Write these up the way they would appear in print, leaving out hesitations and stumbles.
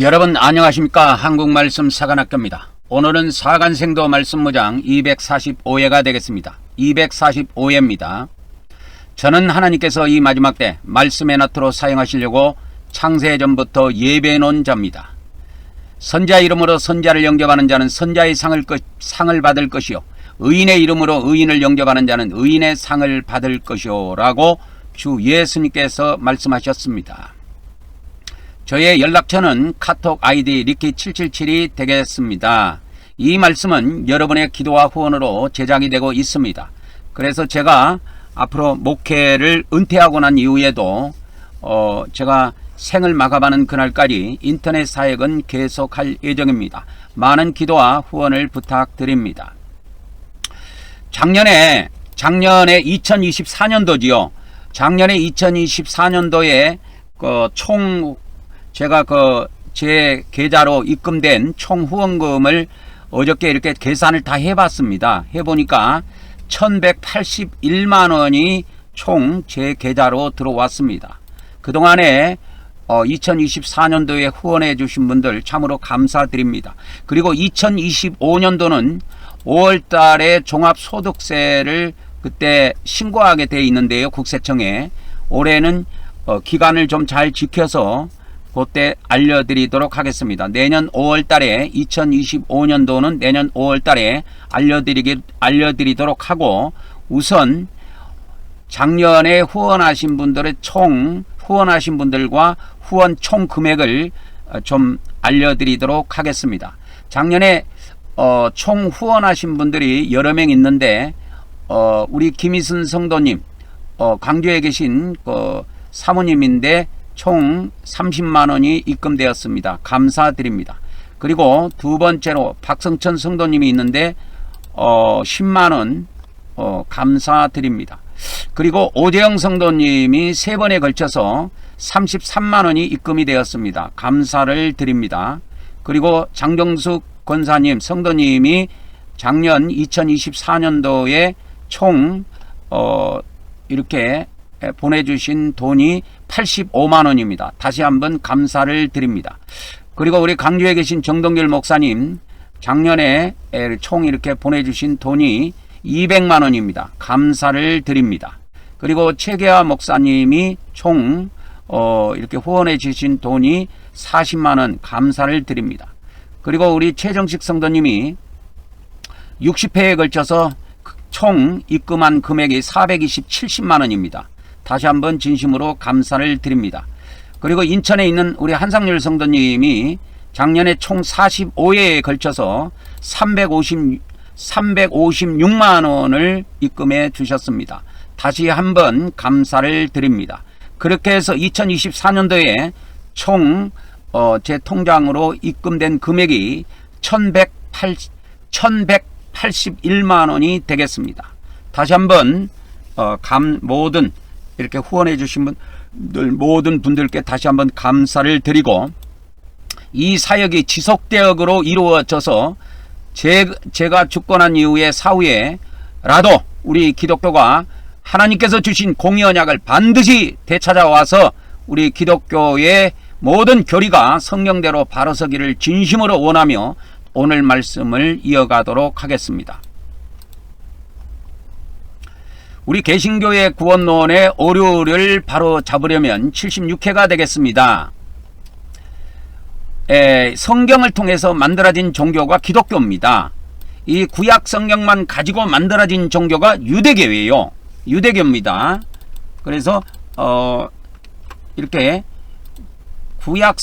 여러분 안녕하십니까. 한국말씀 사관학교입니다. 오늘은 사간생도 말씀무장 245회가 되겠습니다. 245회입니다. 저는 하나님께서 이 마지막 때 말씀의 나트로 사용하시려고 창세전부터 예배해 놓은 자입니다. 선자 이름으로 선자를 영접하는 자는 선자의 상을 받을 것이요 의인의 이름으로 의인을 영접하는 자는 의인의 상을 받을 것이요 라고 주 예수님께서 말씀하셨습니다. 저의 연락처는 카톡 아이디 리키777이 되겠습니다. 이 말씀은 여러분의 기도와 후원으로 제작이 되고 있습니다. 그래서 제가 앞으로 목회를 은퇴하고 난 이후에도 제가 생을 마감하는 그날까지 인터넷 사역은 계속할 예정입니다. 많은 기도와 후원을 부탁드립니다. 작년에 2024년도지요. 작년에 2024년도에 총 제가 제 계좌로 입금된 총 후원금을 어저께 이렇게 계산을 다 해봤습니다. 해보니까 1181만원이 총 제 계좌로 들어왔습니다. 그동안에 2024년도에 후원해 주신 분들 참으로 감사드립니다. 그리고 2025년도는 5월달에 종합소득세를 그때 신고하게 되어 있는데요. 국세청에. 올해는 기간을 좀 잘 지켜서 그때 알려드리도록 하겠습니다. 내년 5월달에 2025년도는 내년 5월달에 알려드리도록 하고, 우선 작년에 후원하신 분들의 후원하신 분들과 후원 총 금액을 좀 알려드리도록 하겠습니다. 작년에 총 후원하신 분들이 여러 명 있는데 우리 김희순 성도님, 광주에 계신 사모님인데 총 30만원이 입금되었습니다. 감사드립니다. 그리고 두 번째로 박성천 성도님이 있는데 10만원 감사드립니다. 그리고 오재영 성도님이 세 번에 걸쳐서 33만원이 입금이 되었습니다. 감사를 드립니다. 그리고 장정숙 권사님 성도님이 작년 2024년도에 총 이렇게 보내주신 돈이 85만원입니다. 다시 한번 감사를 드립니다. 그리고 우리 강주에 계신 정동길 목사님 작년에 총 이렇게 보내주신 돈이 200만원입니다. 감사를 드립니다. 그리고 최계화 목사님이 총 이렇게 후원해 주신 돈이 40만원 감사를 드립니다. 그리고 우리 최정식 성도님이 60회에 걸쳐서 총 입금한 금액이 470만원입니다. 다시 한번 진심으로 감사를 드립니다. 그리고 인천에 있는 우리 한상률 성도님이 작년에 총 45회에 걸쳐서 356만원을 입금해 주셨습니다. 다시 한번 감사를 드립니다. 그렇게 해서 2024년도에 총 제 통장으로 입금된 금액이 1181만원이 되겠습니다. 다시 한번 모든 이렇게 후원해 주신 분들 모든 분들께 다시 한번 감사를 드리고, 이 사역이 지속대역으로 이루어져서 제가 죽고 난 이후에 사후에라도 우리 기독교가 하나님께서 주신 공의 언약을 반드시 되찾아와서 우리 기독교의 모든 교리가 성령대로 바로 서기를 진심으로 원하며 오늘 말씀을 이어가도록 하겠습니다. 우리 개신교의 구원론의 오류를 바로 잡으려면 76회가 되겠습니다. 성경을 통해서 만들어진 종교가 기독교입니다. 이 구약 성경만 가지고 만들어진 종교가 유대교예요. 유대교입니다. 그래서 이렇게 구약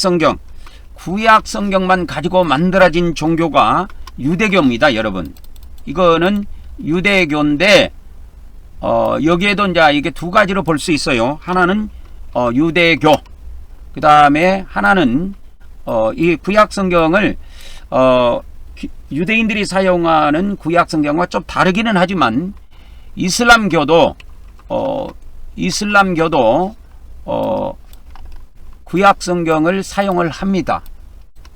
성경만 가지고 만들어진 종교가 유대교입니다. 여러분, 이거는 유대교인데 여기에도 이제 이게 두 가지로 볼 수 있어요. 하나는 유대교, 그 다음에 하나는 이 구약 성경을 유대인들이 사용하는 구약 성경과 좀 다르기는 하지만 이슬람교도 구약 성경을 사용을 합니다.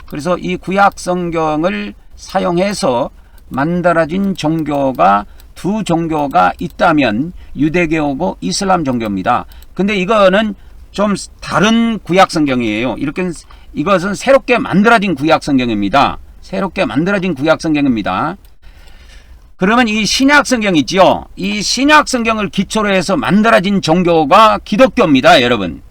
그래서 이 구약 성경을 사용해서 만들어진 종교가 두 종교가 있다면 유대교고 이슬람 종교입니다. 근데 이거는 좀 다른 구약 성경이에요. 이렇게 이것은 새롭게 만들어진 구약 성경입니다. 새롭게 만들어진 구약 성경입니다. 그러면 이 신약 성경 있지요. 이 신약 성경을 기초로 해서 만들어진 종교가 기독교입니다. 여러분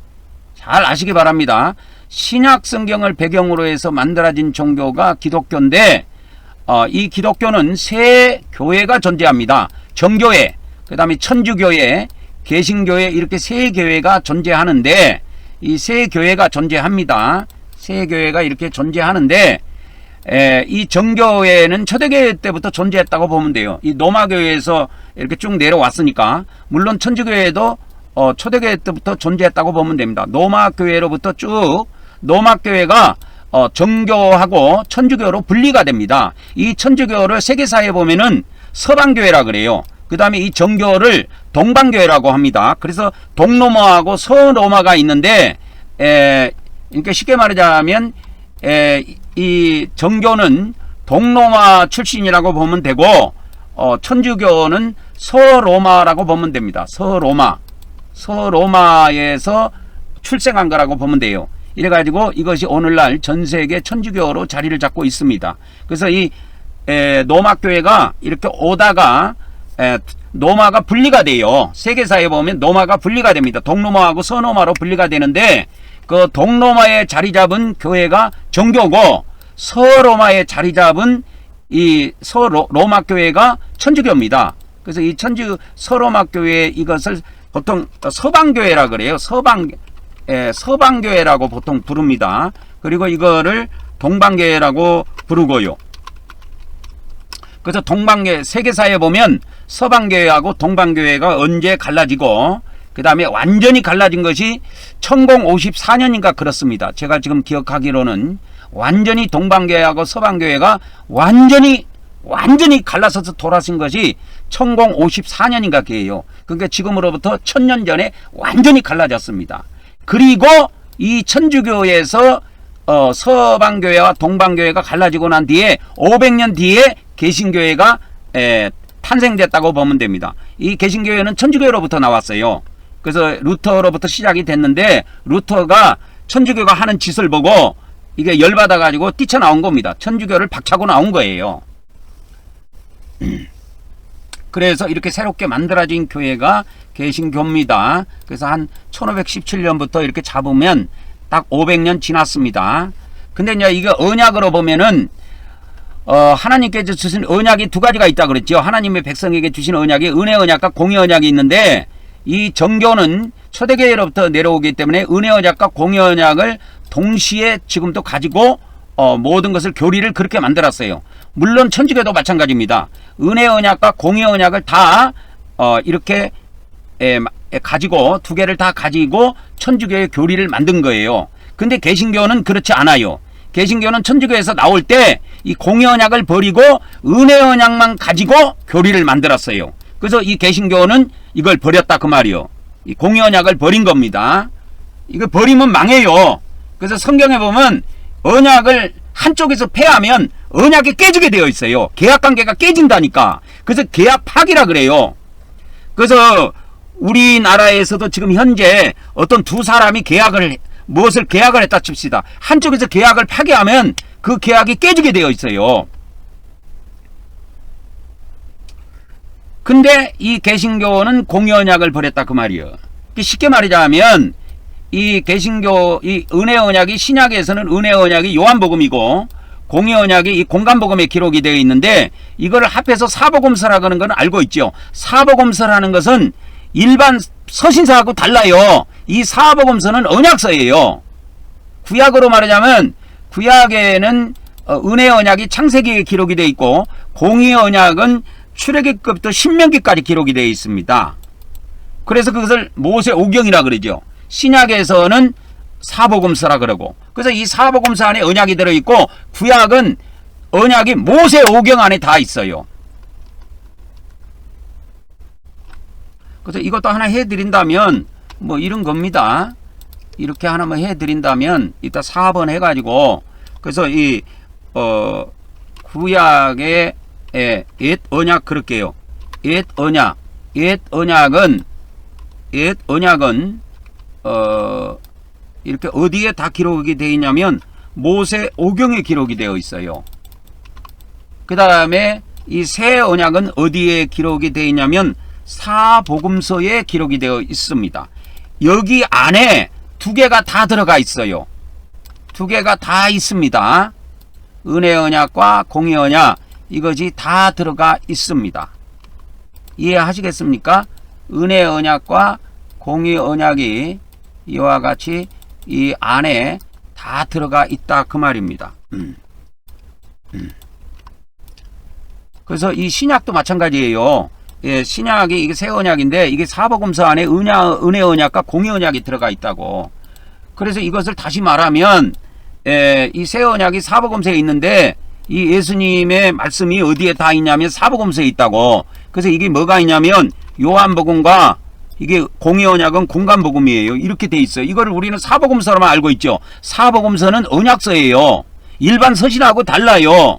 잘 아시기 바랍니다. 신약 성경을 배경으로 해서 만들어진 종교가 기독교인데 이 기독교는 세 교회가 존재합니다. 정교회, 그 다음에 천주교회, 개신교회 이렇게 세 교회가 존재하는데 이 세 교회가 존재합니다. 세 교회가 이렇게 존재하는데 이 정교회는 초대교회 때부터 존재했다고 보면 돼요. 이 로마교회에서 이렇게 쭉 내려왔으니까 물론 천주교회도 초대교회 때부터 존재했다고 보면 됩니다. 로마교회로부터 쭉 로마교회가 정교하고 천주교로 분리가 됩니다. 이 천주교를 세계사에 보면은 서방교회라 그래요. 그 다음에 이 정교를 동방교회라고 합니다. 그래서 동로마하고 서로마가 있는데 이렇게 쉽게 말하자면 이 정교는 동로마 출신이라고 보면 되고 천주교는 서로마라고 보면 됩니다. 서로마에서 출생한 거라고 보면 돼요. 이래가지고 이것이 오늘날 전세계 천주교로 자리를 잡고 있습니다. 그래서 이 로마교회가 이렇게 오다가 로마가 분리가 돼요. 세계사에 보면 로마가 분리가 됩니다. 동로마하고 서로마로 분리가 되는데 그 동로마에 자리 잡은 교회가 정교고 서로마에 자리 잡은 이 로마 교회가 천주교입니다. 그래서 이 서로마 교회 이것을 보통 서방교회라 그래요. 서방교회라고 보통 부릅니다. 그리고 이거를 동방교회라고 부르고요. 그래서 동방교회 세계사에 보면 서방교회하고 동방교회가 언제 갈라지고 그 다음에 완전히 갈라진 것이 1054년인가 그렇습니다. 제가 지금 기억하기로는 완전히 동방교회하고 서방교회가 완전히 갈라서서 돌아선 것이 1054년인가 그예요. 그러니까 지금으로부터 1000년 전에 완전히 갈라졌습니다. 그리고 이 천주교에서 서방교회와 동방교회가 갈라지고 난 뒤에 500년 뒤에 개신교회가 탄생됐다고 보면 됩니다. 이 개신교회는 천주교로부터 나왔어요. 그래서 루터로부터 시작이 됐는데 루터가 천주교가 하는 짓을 보고 이게 열받아 가지고 뛰쳐나온 겁니다. 천주교를 박차고 나온 거예요. 그래서 이렇게 새롭게 만들어진 교회가 개신교입니다. 그래서 한 1517년부터 이렇게 잡으면 딱 500년 지났습니다. 근데 이제 이거 언약으로 보면은 하나님께서 주신 언약이 두 가지가 있다 그랬죠. 하나님의 백성에게 주신 언약이 은혜 언약과 공의 언약이 있는데 이 정교는 초대교회로부터 내려오기 때문에 은혜 언약과 공의 언약을 동시에 지금도 가지고 모든 것을 교리를 그렇게 만들었어요. 물론 천주교도 마찬가지입니다. 은혜 언약과 공의 언약을 다 이렇게 가지고 두 개를 다 가지고 천주교의 교리를 만든 거예요. 근데 개신교는 그렇지 않아요. 개신교는 천주교에서 나올 때 이 공의 언약을 버리고 은혜 언약만 가지고 교리를 만들었어요. 그래서 이 개신교는 이걸 버렸다 그 말이요. 이 공의 언약을 버린 겁니다. 이거 버리면 망해요. 그래서 성경에 보면 언약을 한쪽에서 폐하면 언약이 깨지게 되어 있어요. 계약관계가 깨진다니까. 그래서 계약 파기라 그래요. 그래서 우리나라에서도 지금 현재 어떤 두 사람이 무엇을 계약을 했다 칩시다. 한쪽에서 계약을 파기하면 그 계약이 깨지게 되어 있어요. 근데 이 개신교는 공의 언약을 버렸다 그 말이에요. 쉽게 말하자면 이 개신교 이 은혜 언약이 신약에서는 은혜 언약이 요한복음이고 공의 언약이 이 공간복음에 기록이 되어 있는데 이걸 합해서 사복음서라고 하는 건 알고 있죠. 사복음서라는 것은 일반 서신서하고 달라요. 이 사복음서는 언약서예요. 구약으로 말하자면 구약에는 은혜 언약이 창세기에 기록이 되어 있고 공의 언약은 출애굽부터 신명기까지 기록이 되어 있습니다. 그래서 그것을 모세 오경이라 그러죠. 신약에서는 사복음서라 그러고 그래서 이 사복음서 안에 언약이 들어있고 구약은 언약이 모세 오경 안에 다 있어요. 그래서 이것도 하나 해드린다면 뭐 이런 겁니다. 이렇게 하나만 해드린다면 이따 4번 해가지고 그래서 이 구약의 옛 언약 그럴게요. 옛 언약은 이렇게 어디에 다 기록이 되어 있냐면 모세 오경에 기록이 되어 있어요. 그 다음에 이 새 언약은 어디에 기록이 되어 있냐면 사복음서에 기록이 되어 있습니다. 여기 안에 두 개가 다 들어가 있어요. 두 개가 다 있습니다. 은혜 언약과 공의 언약, 이것이 다 들어가 있습니다. 이해하시겠습니까? 은혜 언약과 공의 언약이 이와 같이 이 안에 다 들어가 있다 그 말입니다. 그래서 이 신약도 마찬가지예요. 예, 신약이 이게 새 언약인데 이게 사복음서 안에 은혜 언약과 공의 언약이 들어가 있다고. 그래서 이것을 다시 말하면 이 새 언약이 사복음서에 있는데 이 예수님의 말씀이 어디에 다 있냐면 사복음서에 있다고. 그래서 이게 뭐가 있냐면 요한복음과 이게 공의 언약은 공간복음이에요. 이렇게 돼 있어요. 이거를 우리는 사복음서로만 알고 있죠. 사복음서는 언약서예요. 일반 서신하고 달라요.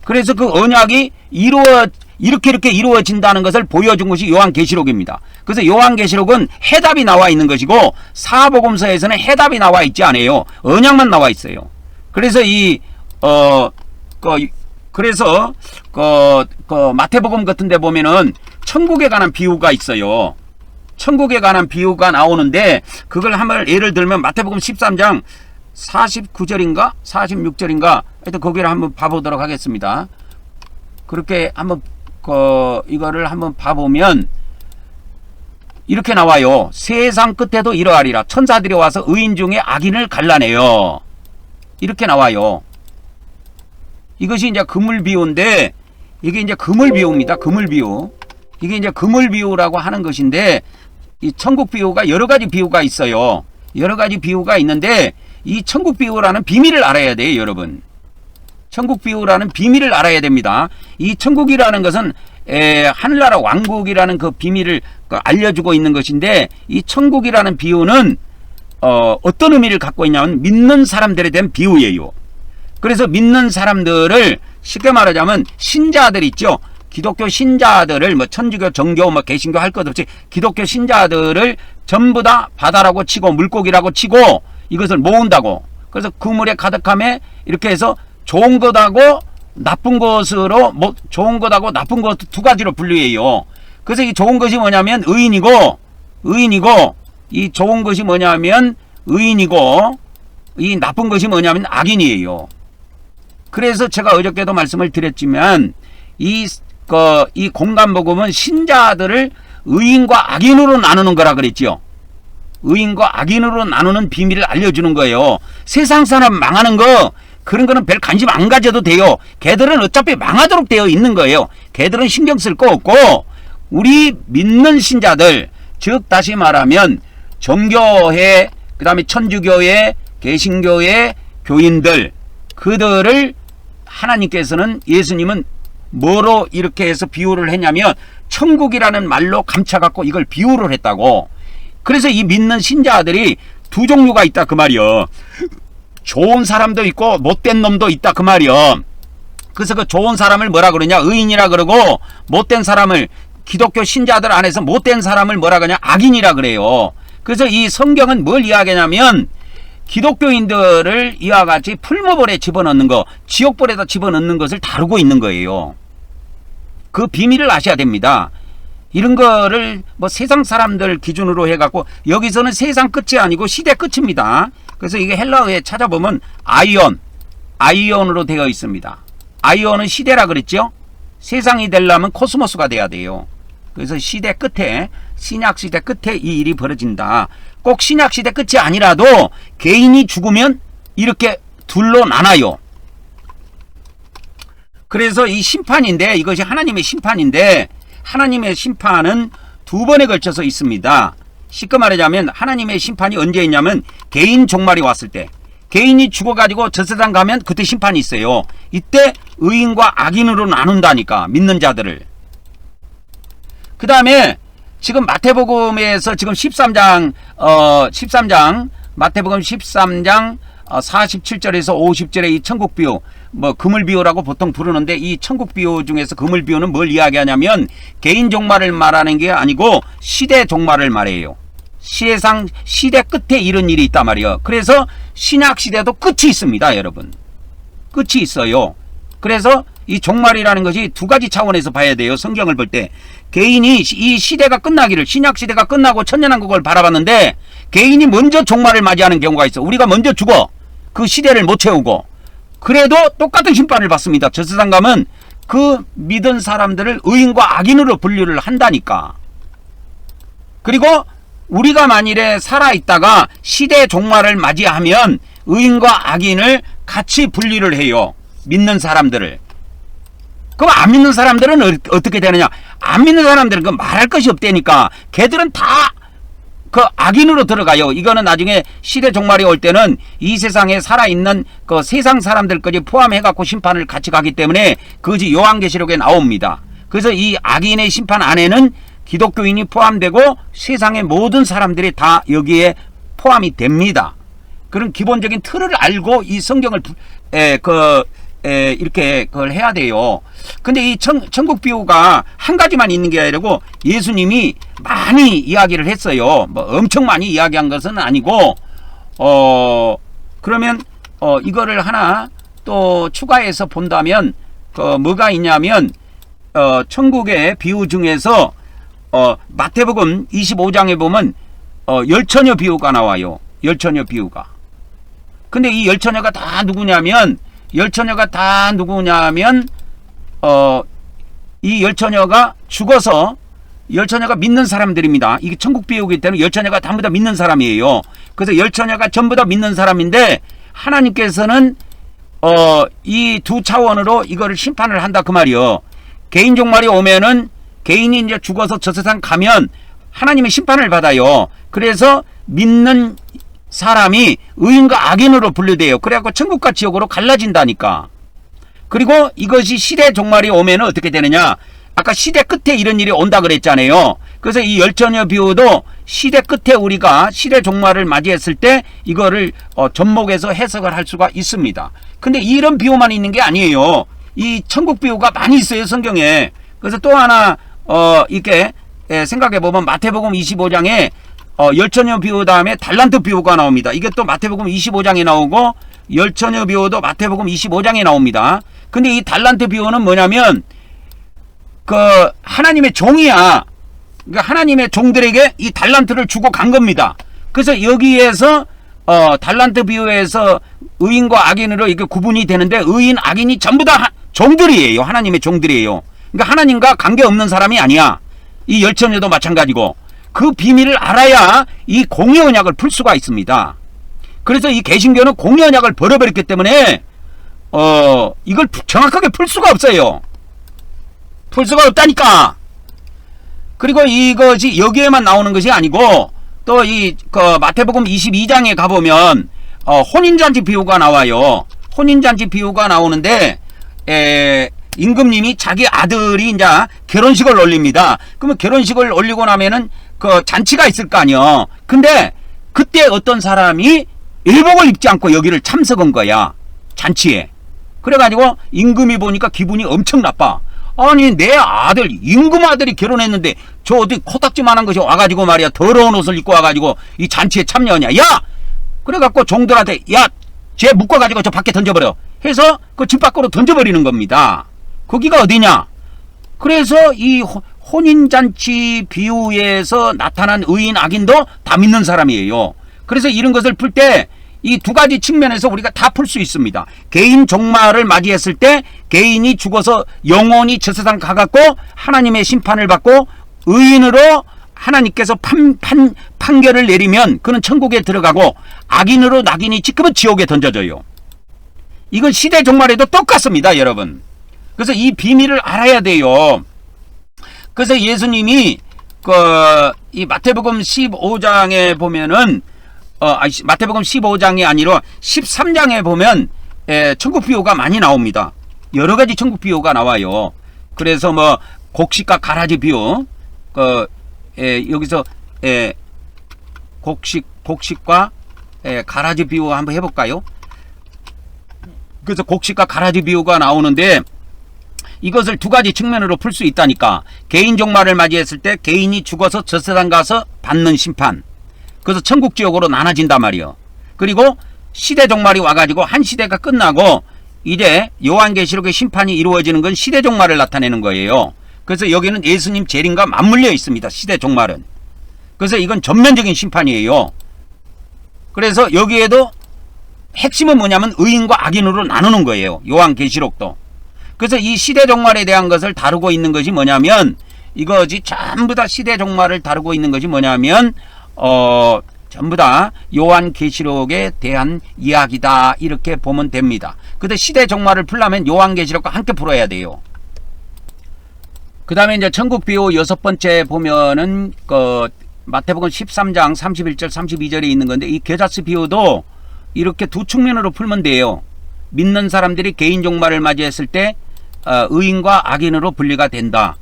그래서 그 언약이 이렇게 이루어진다는 것을 보여준 것이 요한계시록입니다. 그래서 요한계시록은 해답이 나와 있는 것이고 사복음서에서는 해답이 나와 있지 않아요. 언약만 나와 있어요. 그래서 마태복음 같은 데 보면은 천국에 관한 비유가 있어요. 천국에 관한 비유가 나오는데 그걸 한번 예를 들면 마태복음 13장 49절인가 46절인가 하여튼 거기를 한번 봐보도록 하겠습니다. 그렇게 한번 이거를 한번 봐보면 이렇게 나와요. 세상 끝에도 이러하리라. 천사들이 와서 의인 중에 악인을 갈라내요. 이렇게 나와요. 이것이 이제 그물 비유인데 이게 이제 그물 비유입니다. 그물 비유. 이게 이제 그물 비유라고 하는 것인데 이 천국 비유가 여러 가지 비유가 있어요. 여러 가지 비유가 있는데 이 천국 비유라는 비밀을 알아야 돼요, 여러분. 천국 비유라는 비밀을 알아야 됩니다. 이 천국이라는 것은 하늘나라 왕국이라는 그 비밀을 알려주고 있는 것인데 이 천국이라는 비유는 어떤 의미를 갖고 있냐면 믿는 사람들에 대한 비유예요. 그래서 믿는 사람들을 쉽게 말하자면 신자들 있죠. 기독교 신자들을 뭐 천주교, 정교, 뭐 개신교 할 것 없이 기독교 신자들을 전부 다 바다라고 치고 물고기라고 치고 이것을 모은다고. 그래서 그물에 가득함에 이렇게 해서 좋은 것하고 나쁜 것으로 좋은 것하고 나쁜 것 두 가지로 분류해요. 그래서 이 좋은 것이 뭐냐면 의인이고 이 좋은 것이 뭐냐면 의인이고 이 나쁜 것이 뭐냐면 악인이에요. 그래서 제가 어저께도 말씀을 드렸지만 이 공간복음은 신자들을 의인과 악인으로 나누는 거라 그랬죠. 의인과 악인으로 나누는 비밀을 알려주는 거예요. 세상 사람 망하는 거 그런 거는 별 관심 안 가져도 돼요. 걔들은 어차피 망하도록 되어 있는 거예요. 걔들은 신경 쓸 거 없고 우리 믿는 신자들, 즉 다시 말하면 정교회, 그 다음에 천주교회, 개신교회 교인들, 그들을 하나님께서는 예수님은 뭐로 이렇게 해서 비유를 했냐면 천국이라는 말로 감춰갖고 이걸 비유를 했다고. 그래서 이 믿는 신자들이 두 종류가 있다 그 말이요. 좋은 사람도 있고 못된 놈도 있다 그 말이요. 그래서 그 좋은 사람을 뭐라 그러냐 의인이라 그러고 못된 사람을 기독교 신자들 안에서 못된 사람을 뭐라 그러냐 악인이라 그래요. 그래서 이 성경은 뭘 이야기하냐면 기독교인들을 이와 같이 풀무불에 집어넣는 거, 지옥불에다 집어넣는 것을 다루고 있는 거예요. 그 비밀을 아셔야 됩니다. 이런 거를 뭐 세상 사람들 기준으로 해갖고 여기서는 세상 끝이 아니고 시대 끝입니다. 그래서 이게 헬라어에 찾아보면 아이온으로 되어 있습니다. 아이온은 시대라 그랬죠. 세상이 되려면 코스모스가 돼야 돼요. 그래서 시대 끝에, 신약 시대 끝에 이 일이 벌어진다. 꼭 신약 시대 끝이 아니라도 개인이 죽으면 이렇게 둘로 나눠요. 그래서 이 심판인데 이것이 하나님의 심판인데 하나님의 심판은 두 번에 걸쳐서 있습니다. 쉽게 말하자면 하나님의 심판이 언제 있냐면 개인 종말이 왔을 때, 개인이 죽어가지고 저 세상 가면 그때 심판이 있어요. 이때 의인과 악인으로 나눈다니까, 믿는 자들을. 그 다음에 지금 마태복음에서 지금 13장 마태복음 13장 47절에서 50절의 이 천국 비유, 뭐 그물 비유라고 보통 부르는데 이 천국 비유 중에서 그물 비유는 뭘 이야기하냐면 개인 종말을 말하는 게 아니고 시대 종말을 말해요. 세상 시대 끝에 이런 일이 있단 말이에요. 그래서 신약 시대도 끝이 있습니다, 여러분. 끝이 있어요. 그래서 이 종말이라는 것이 두 가지 차원에서 봐야 돼요. 성경을 볼 때 개인이 이 시대가 끝나기를, 신약 시대가 끝나고 천년왕국을 바라봤는데 개인이 먼저 종말을 맞이하는 경우가 있어. 우리가 먼저 죽어. 그 시대를 못 채우고. 그래도 똑같은 심판을 받습니다. 저 세상 가면 그 믿은 사람들을 의인과 악인으로 분류를 한다니까. 그리고 우리가 만일에 살아있다가 시대 종말을 맞이하면 의인과 악인을 같이 분류를 해요. 믿는 사람들을. 그럼 안 믿는 사람들은 어떻게 되느냐? 안 믿는 사람들은 그 말할 것이 없다니까. 걔들은 다 그 악인으로 들어가요. 이거는 나중에 시대 종말이 올 때는 이 세상에 살아있는 그 세상 사람들까지 포함해갖고 심판을 같이 가기 때문에 그것이 요한계시록에 나옵니다. 그래서 이 악인의 심판 안에는 기독교인이 포함되고 세상의 모든 사람들이 다 여기에 포함이 됩니다. 그런 기본적인 틀을 알고 이 성경을 이렇게 그걸 해야 돼요. 근데 이 천국 비유가 한 가지만 있는 게 아니고 예수님이 많이 이야기를 했어요. 뭐 엄청 많이 이야기한 것은 아니고 그러면 이거를 하나 또 추가해서 본다면 뭐가 있냐면 천국의 비유 중에서 마태복음 25장에 보면 열처녀 비유가 나와요. 열처녀 비유가. 근데 이 열처녀가 다 누구냐면 이 열처녀가 죽어서 열처녀가 믿는 사람들입니다. 이게 천국 비유이기 때문에 열처녀가 전부 다 믿는 사람이에요. 그래서 열처녀가 전부 다 믿는 사람인데 하나님께서는 이 두 차원으로 이거를 심판을 한다 그 말이요. 개인 종말이 오면은 개인이 이제 죽어서 저 세상 가면 하나님의 심판을 받아요. 그래서 믿는 사람이 의인과 악인으로 분류돼요. 그래갖고 천국과 지옥으로 갈라진다니까. 그리고 이것이 시대 종말이 오면 어떻게 되느냐? 아까 시대 끝에 이런 일이 온다 그랬잖아요. 그래서 이 열처녀 비유도 시대 끝에 우리가 시대 종말을 맞이했을 때 이거를 접목해서 해석을 할 수가 있습니다. 근데 이런 비유만 있는 게 아니에요. 이 천국 비유가 많이 있어요, 성경에. 그래서 또 하나 이렇게 생각해 보면 마태복음 25장에 열처녀 비유 다음에 달란트 비유가 나옵니다. 이게 또 마태복음 25장에 나오고 열처녀 비유도 마태복음 25장에 나옵니다. 근데 이 달란트 비유는 뭐냐면 그 하나님의 종이야. 그러니까 하나님의 종들에게 이 달란트를 주고 간 겁니다. 그래서 여기에서 달란트 비유에서 의인과 악인으로 이게 구분이 되는데 의인, 악인이 전부 다 종들이에요. 하나님의 종들이에요. 그러니까 하나님과 관계없는 사람이 아니야. 이 열처녀도 마찬가지고. 그 비밀을 알아야 이 공의 언약을 풀 수가 있습니다. 그래서 이 개신교는 공의 언약을 버려버렸기 때문에 이걸 정확하게 풀 수가 없어요. 풀 수가 없다니까. 그리고 이것이 여기에만 나오는 것이 아니고 또 이 마태복음 22장에 가보면 혼인잔치 비유가 나와요. 혼인잔치 비유가 나오는데 임금님이 자기 아들이 이제 결혼식을 올립니다. 그러면 결혼식을 올리고 나면은 그 잔치가 있을 거 아니요. 근데 그때 어떤 사람이 일복을 입지 않고 여기를 참석한 거야. 잔치에. 그래가지고 임금이 보니까 기분이 엄청 나빠. 아니 내 아들 임금 아들이 결혼했는데 저 어디 코딱지만한 것이 와가지고 말이야 더러운 옷을 입고 와가지고 이 잔치에 참여하냐. 야! 그래갖고 종들한테 야! 쟤 묶어가지고 저 밖에 던져버려. 해서 그 집 밖으로 던져버리는 겁니다. 거기가 어디냐? 그래서 이 혼인잔치 비유에서 나타난 의인 악인도 다 믿는 사람이에요. 그래서 이런 것을 풀 때 이 두 가지 측면에서 우리가 다 풀 수 있습니다. 개인 종말을 맞이했을 때 개인이 죽어서 영원히 저 세상 가갖고 하나님의 심판을 받고 의인으로 하나님께서 판결을 내리면 그는 천국에 들어가고 악인으로 낙인이 찍히면 지옥에 던져져요. 이건 시대 종말에도 똑같습니다, 여러분. 그래서 이 비밀을 알아야 돼요. 그래서 예수님이 이 마태복음 15장에 보면은 마태복음 15장이 아니라 13장에 보면 천국 비유가 많이 나옵니다. 여러 가지 천국 비유가 나와요. 그래서 뭐 곡식과 가라지 비유, 여기서 곡식과 가라지 비유 한번 해볼까요? 그래서 곡식과 가라지 비유가 나오는데 이것을 두 가지 측면으로 풀 수 있다니까. 개인 종말을 맞이했을 때 개인이 죽어서 저 세상 가서 받는 심판. 그래서 천국 지옥으로 나눠진단 말이요. 그리고 시대 종말이 와가지고 한 시대가 끝나고 이제 요한계시록의 심판이 이루어지는 건 시대 종말을 나타내는 거예요. 그래서 여기는 예수님 재림과 맞물려 있습니다. 시대 종말은. 그래서 이건 전면적인 심판이에요. 그래서 여기에도 핵심은 뭐냐면 의인과 악인으로 나누는 거예요. 요한계시록도. 그래서 이 시대 종말에 대한 것을 다루고 있는 것이 뭐냐면 이거지 전부 다 시대 종말을 다루고 있는 것이 뭐냐면 전부 다 요한계시록에 대한 이야기다 이렇게 보면 됩니다. 근데 시대 종말을 풀려면 요한계시록과 함께 풀어야 돼요. 그 다음에 이제 천국 비유 6번째 보면은 마태복음 13장 31절 32절에 있는 건데 이 겨자씨 비유도 이렇게 두 측면으로 풀면 돼요. 믿는 사람들이 개인 종말을 맞이했을 때 의인과 악인으로 분리가 된다.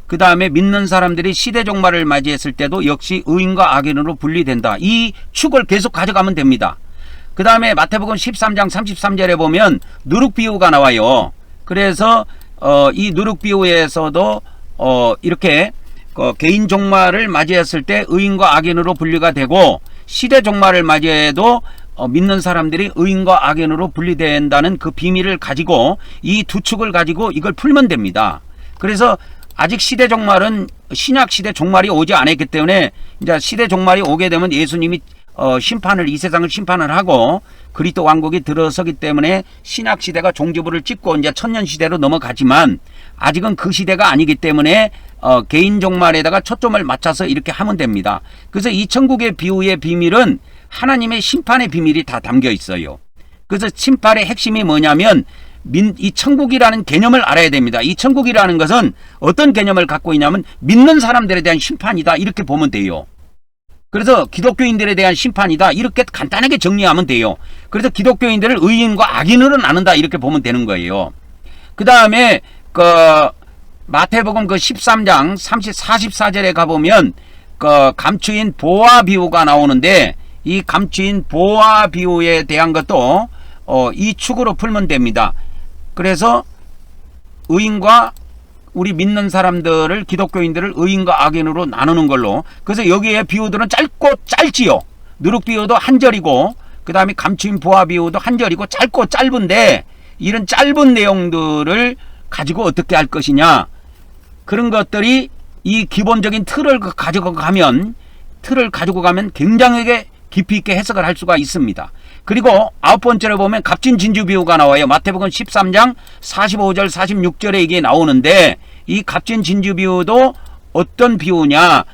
그 다음에 믿는 사람들이 시대 종말을 맞이했을 때도 역시 의인과 악인으로 분리된다. 이 축을 계속 가져가면 됩니다. 그 다음에 마태복음 13장 33절에 보면 누룩 비유가 나와요. 그래서 이 누룩 비유에서도 이렇게 개인 종말을 맞이했을 때 의인과 악인으로 분리가 되고 시대 종말을 맞이해도 믿는 사람들이 의인과 악인으로 분리된다는 그 비밀을 가지고 이 두 축을 가지고 이걸 풀면 됩니다. 그래서 아직 시대 종말은 신약 시대 종말이 오지 않았기 때문에 이제 시대 종말이 오게 되면 예수님이 심판을 이 세상을 심판을 하고 그리스도 왕국이 들어서기 때문에 신약 시대가 종지부를 찍고 이제 천년 시대로 넘어가지만 아직은 그 시대가 아니기 때문에 개인 종말에다가 초점을 맞춰서 이렇게 하면 됩니다. 그래서 이 천국의 비유의 비밀은 하나님의 심판의 비밀이 다 담겨 있어요. 그래서 심판의 핵심이 뭐냐면 이 천국이라는 개념을 알아야 됩니다. 이 천국이라는 것은 어떤 개념을 갖고 있냐면 믿는 사람들에 대한 심판이다 이렇게 보면 돼요. 그래서 기독교인들에 대한 심판이다 이렇게 간단하게 정리하면 돼요. 그래서 기독교인들을 의인과 악인으로 나눈다 이렇게 보면 되는 거예요. 그 다음에 마태복음 13장 44절에 가보면 감추인 보화 비유가 나오는데 이 감추인 보화 비유에 대한 것도 이 축으로 풀면 됩니다. 그래서 의인과 우리 믿는 사람들을 기독교인들을 의인과 악인으로 나누는 걸로. 그래서 여기에 비유들은 짧고 짧지요. 누룩 비유도 한 절이고 그 다음에 감추인 보화 비유도 한 절이고 짧고 짧은데 이런 짧은 내용들을 가지고 어떻게 할 것이냐. 그런 것들이 이 기본적인 틀을 가지고 가면 굉장하게 깊이 있게 해석을 할 수가 있습니다. 그리고 9번째로 보면 값진 진주 비유가 나와요. 마태복음 13장 45절 46절에 이게 나오는데 이 값진 진주 비유도 어떤 비유냐.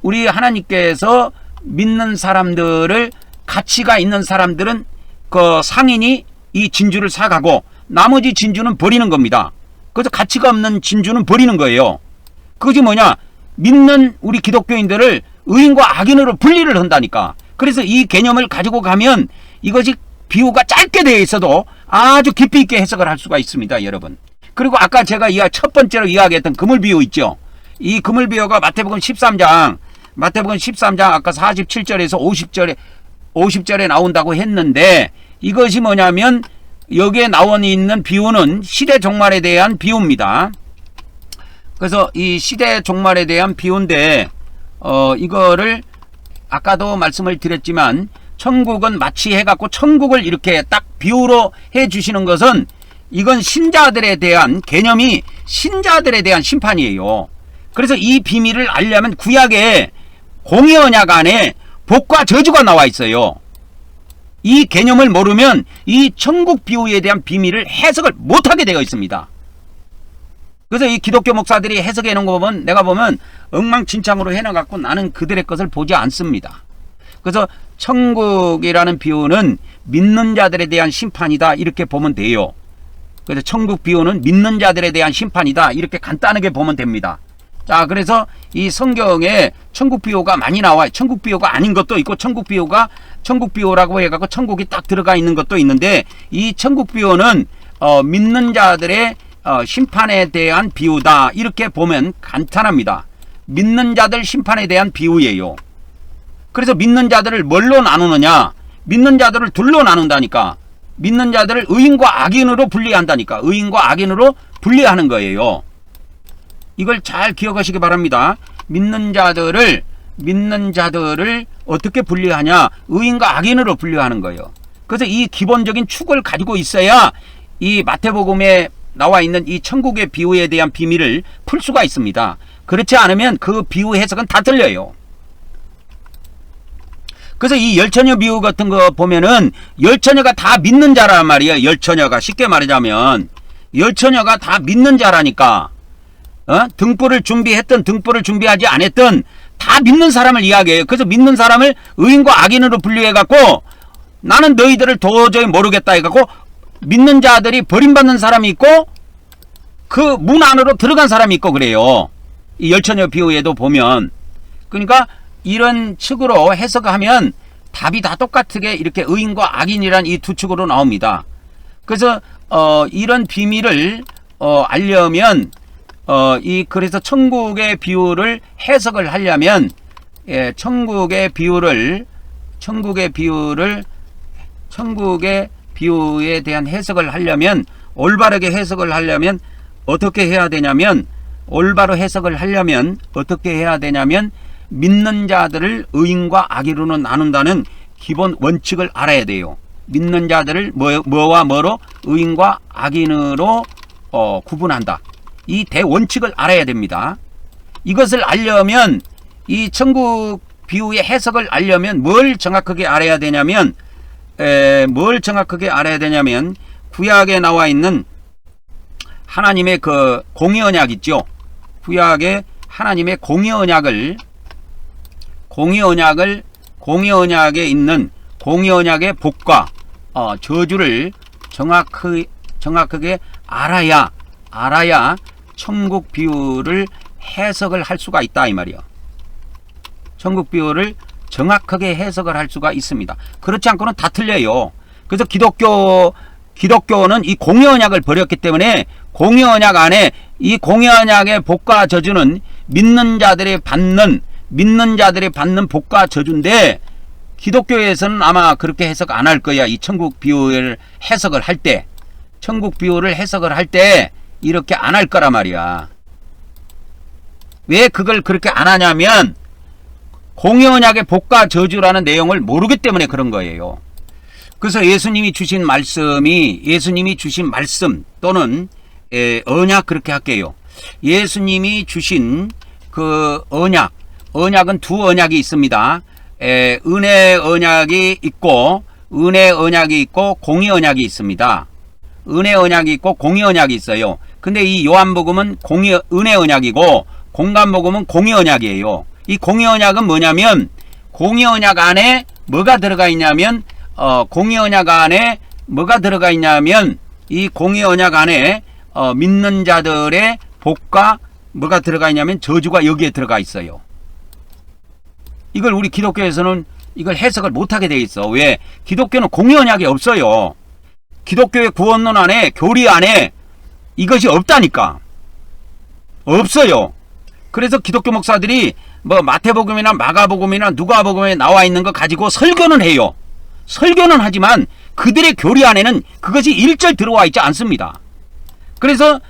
우리 하나님께서 믿는 사람들을 가치가 있는 사람들은 그 상인이 이 진주를 사가고 나머지 진주는 버리는 겁니다. 그래서 가치가 없는 진주는 버리는 거예요. 그것이 뭐냐. 믿는 우리 기독교인들을 의인과 악인으로 분리를 한다니까. 그래서 이 개념을 가지고 가면 이것이 비유가 짧게 되어 있어도 아주 깊이 있게 해석을 할 수가 있습니다, 여러분. 그리고 아까 제가 첫 번째로 이야기했던 그물 비유 있죠. 이 그물 비유가 마태복음 13장 아까 47절에서 50절에 나온다고 했는데 이것이 뭐냐면 여기에 나와 있는 비유는 시대 종말에 대한 비유입니다. 그래서 이 시대 종말에 대한 비유인데 이거를 아까도 말씀을 드렸지만 천국은 마치 해갖고 천국을 이렇게 딱 비유로 해 주시는 것은 이건 신자들에 대한 개념이 신자들에 대한 심판이에요. 그래서 이 비밀을 알려면 구약에 공의 언약 안에 복과 저주가 나와 있어요. 이 개념을 모르면 이 천국 비유에 대한 비밀을 해석을 못하게 되어 있습니다. 그래서 이 기독교 목사들이 해석해 놓은 거 보면 내가 보면 엉망진창으로 해놔갖고 나는 그들의 것을 보지 않습니다. 그래서 천국이라는 비유는 믿는 자들에 대한 심판이다 이렇게 보면 돼요. 그래서 천국 비유는 믿는 자들에 대한 심판이다 이렇게 간단하게 보면 됩니다. 자, 그래서 이 성경에 천국 비유가 많이 나와요. 천국 비유가 아닌 것도 있고 천국 비유라고 해갖고 천국이 딱 들어가 있는 것도 있는데 이 천국 비유는 믿는 자들의 심판에 대한 비유다 이렇게 보면 간단합니다. 믿는 자들 심판에 대한 비유예요. 그래서 믿는 자들을 뭘로 나누느냐. 믿는 자들을 둘로 나눈다니까. 믿는 자들을 의인과 악인으로 분리한다니까. 의인과 악인으로 분리하는 거예요. 이걸 잘 기억하시기 바랍니다. 믿는 자들을 믿는 자들을 어떻게 분리하냐? 의인과 악인으로 분류하는 거예요. 그래서 이 기본적인 축을 가지고 있어야 이 마태복음에 나와 있는 이 천국의 비유에 대한 비밀을 풀 수가 있습니다. 그렇지 않으면 그 비유 해석은 다 틀려요. 그래서 이 열처녀 비유 같은 거 보면은 열처녀가 다 믿는 자란 말이에요. 열처녀가 쉽게 말하자면 열처녀가 다 믿는 자라니까 등불을 준비했든 등불을 준비하지 않았든 다 믿는 사람을 이야기해요. 그래서 믿는 사람을 의인과 악인으로 분류해갖고 나는 너희들을 도저히 모르겠다 해갖고 믿는 자들이 버림받는 사람이 있고 그 문 안으로 들어간 사람이 있고 그래요. 이 열처녀 비유에도 보면. 그러니까 이런 측으로 해석하면 답이 다 똑같게 이렇게 의인과 악인이란 이 두 축으로 나옵니다. 그래서 이런 비밀을 알려면 그래서 천국의 비유를 해석을 하려면 천국의 비유에 대한 해석을 하려면 올바르게 해석을 하려면 어떻게 해야 되냐면 올바로 해석을 하려면 어떻게 해야 되냐면 믿는 자들을 의인과 악인으로 나눈다는 기본 원칙을 알아야 돼요. 믿는 자들을 뭐와 뭐로 의인과 악인으로 구분한다. 이 대원칙을 알아야 됩니다. 이것을 알려면 이 천국 비유의 해석을 알려면 뭘 정확하게 알아야 되냐면 구약에 나와 있는 하나님의 그 공의 언약 있죠. 구약에 하나님의 공의 언약에 있는 공의 언약의 복과 저주를 정확하게 알아야 천국 비유를 해석을 할 수가 있다 이 말이요. 천국 비유를 정확하게 해석을 할 수가 있습니다. 그렇지 않고는 다 틀려요. 그래서 기독교는 이 공의 언약을 버렸기 때문에 공의 언약 안에 이 공의 언약의 복과 저주는 믿는 자들이 받는 복과 저주인데 기독교에서는 아마 그렇게 해석 안 할 거야. 이 천국 비유를 해석을 할 때 이렇게 안 할 거란 말이야. 왜 그걸 그렇게 안 하냐면 공의 언약의 복과 저주라는 내용을 모르기 때문에 그런 거예요. 그래서 예수님이 주신 말씀 또는 언약 그렇게 할게요. 예수님이 주신 그 언약은 두 언약이 있습니다. 은혜 언약이 있고 공의 언약이 있습니다. 은혜 언약이 있고 공의 언약이 있어요. 근데 이 요한복음은 은혜 언약이고 공관복음은 공의 언약이에요. 이 공의 언약은 뭐냐면 공의 언약 안에 뭐가 들어가 있냐면 이 공의 언약 안에 믿는 자들의 복과 뭐가 들어가 있냐면 저주가 여기에 들어가 있어요. 이걸 우리 기독교에서는 이걸 해석을 못하게 돼 있어. 왜? 기독교는 공의 언약이 없어요. 기독교의 구원론 안에 교리 안에 이것이 없다니까. 없어요. 그래서 기독교 목사들이 뭐 마태복음이나 마가복음이나 누가복음에 나와 있는 거 가지고 설교는 해요. 설교는 하지만 그들의 교리 안에는 그것이 일절 들어와 있지 않습니다. 그래서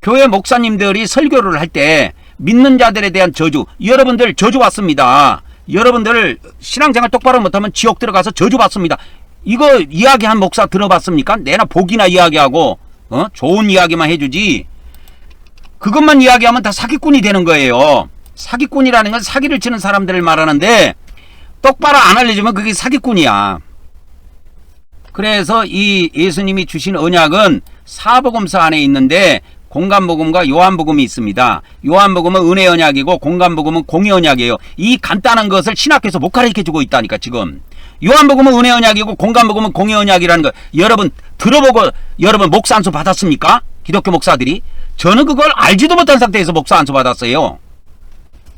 교회 목사님들이 설교를 할 때 믿는 자들에 대한 저주, 여러분들 저주 받습니다. 여러분들 신앙생활 똑바로 못하면 지옥 들어가서 저주 받습니다. 이거 이야기한 목사 들어봤습니까? 내나 복이나 이야기하고 좋은 이야기만 해주지 그것만 이야기하면 다 사기꾼이 되는 거예요. 사기꾼이라는 건 사기를 치는 사람들을 말하는데 똑바로 안 알려주면 그게 사기꾼이야. 그래서 이 예수님이 주신 언약은 사복음서 안에 있는데 공관복음과 요한복음이 있습니다. 요한복음은 은혜 언약이고 공관복음은 공의 언약이에요. 이 간단한 것을 신학교에서 못 가르쳐주고 있다니까 지금. 요한복음은 은혜 언약이고 공관복음은 공의 언약이라는 거 여러분 들어보고 여러분 목사 안수 받았습니까? 기독교 목사들이? 저는 그걸 알지도 못한 상태에서 목사 안수 받았어요.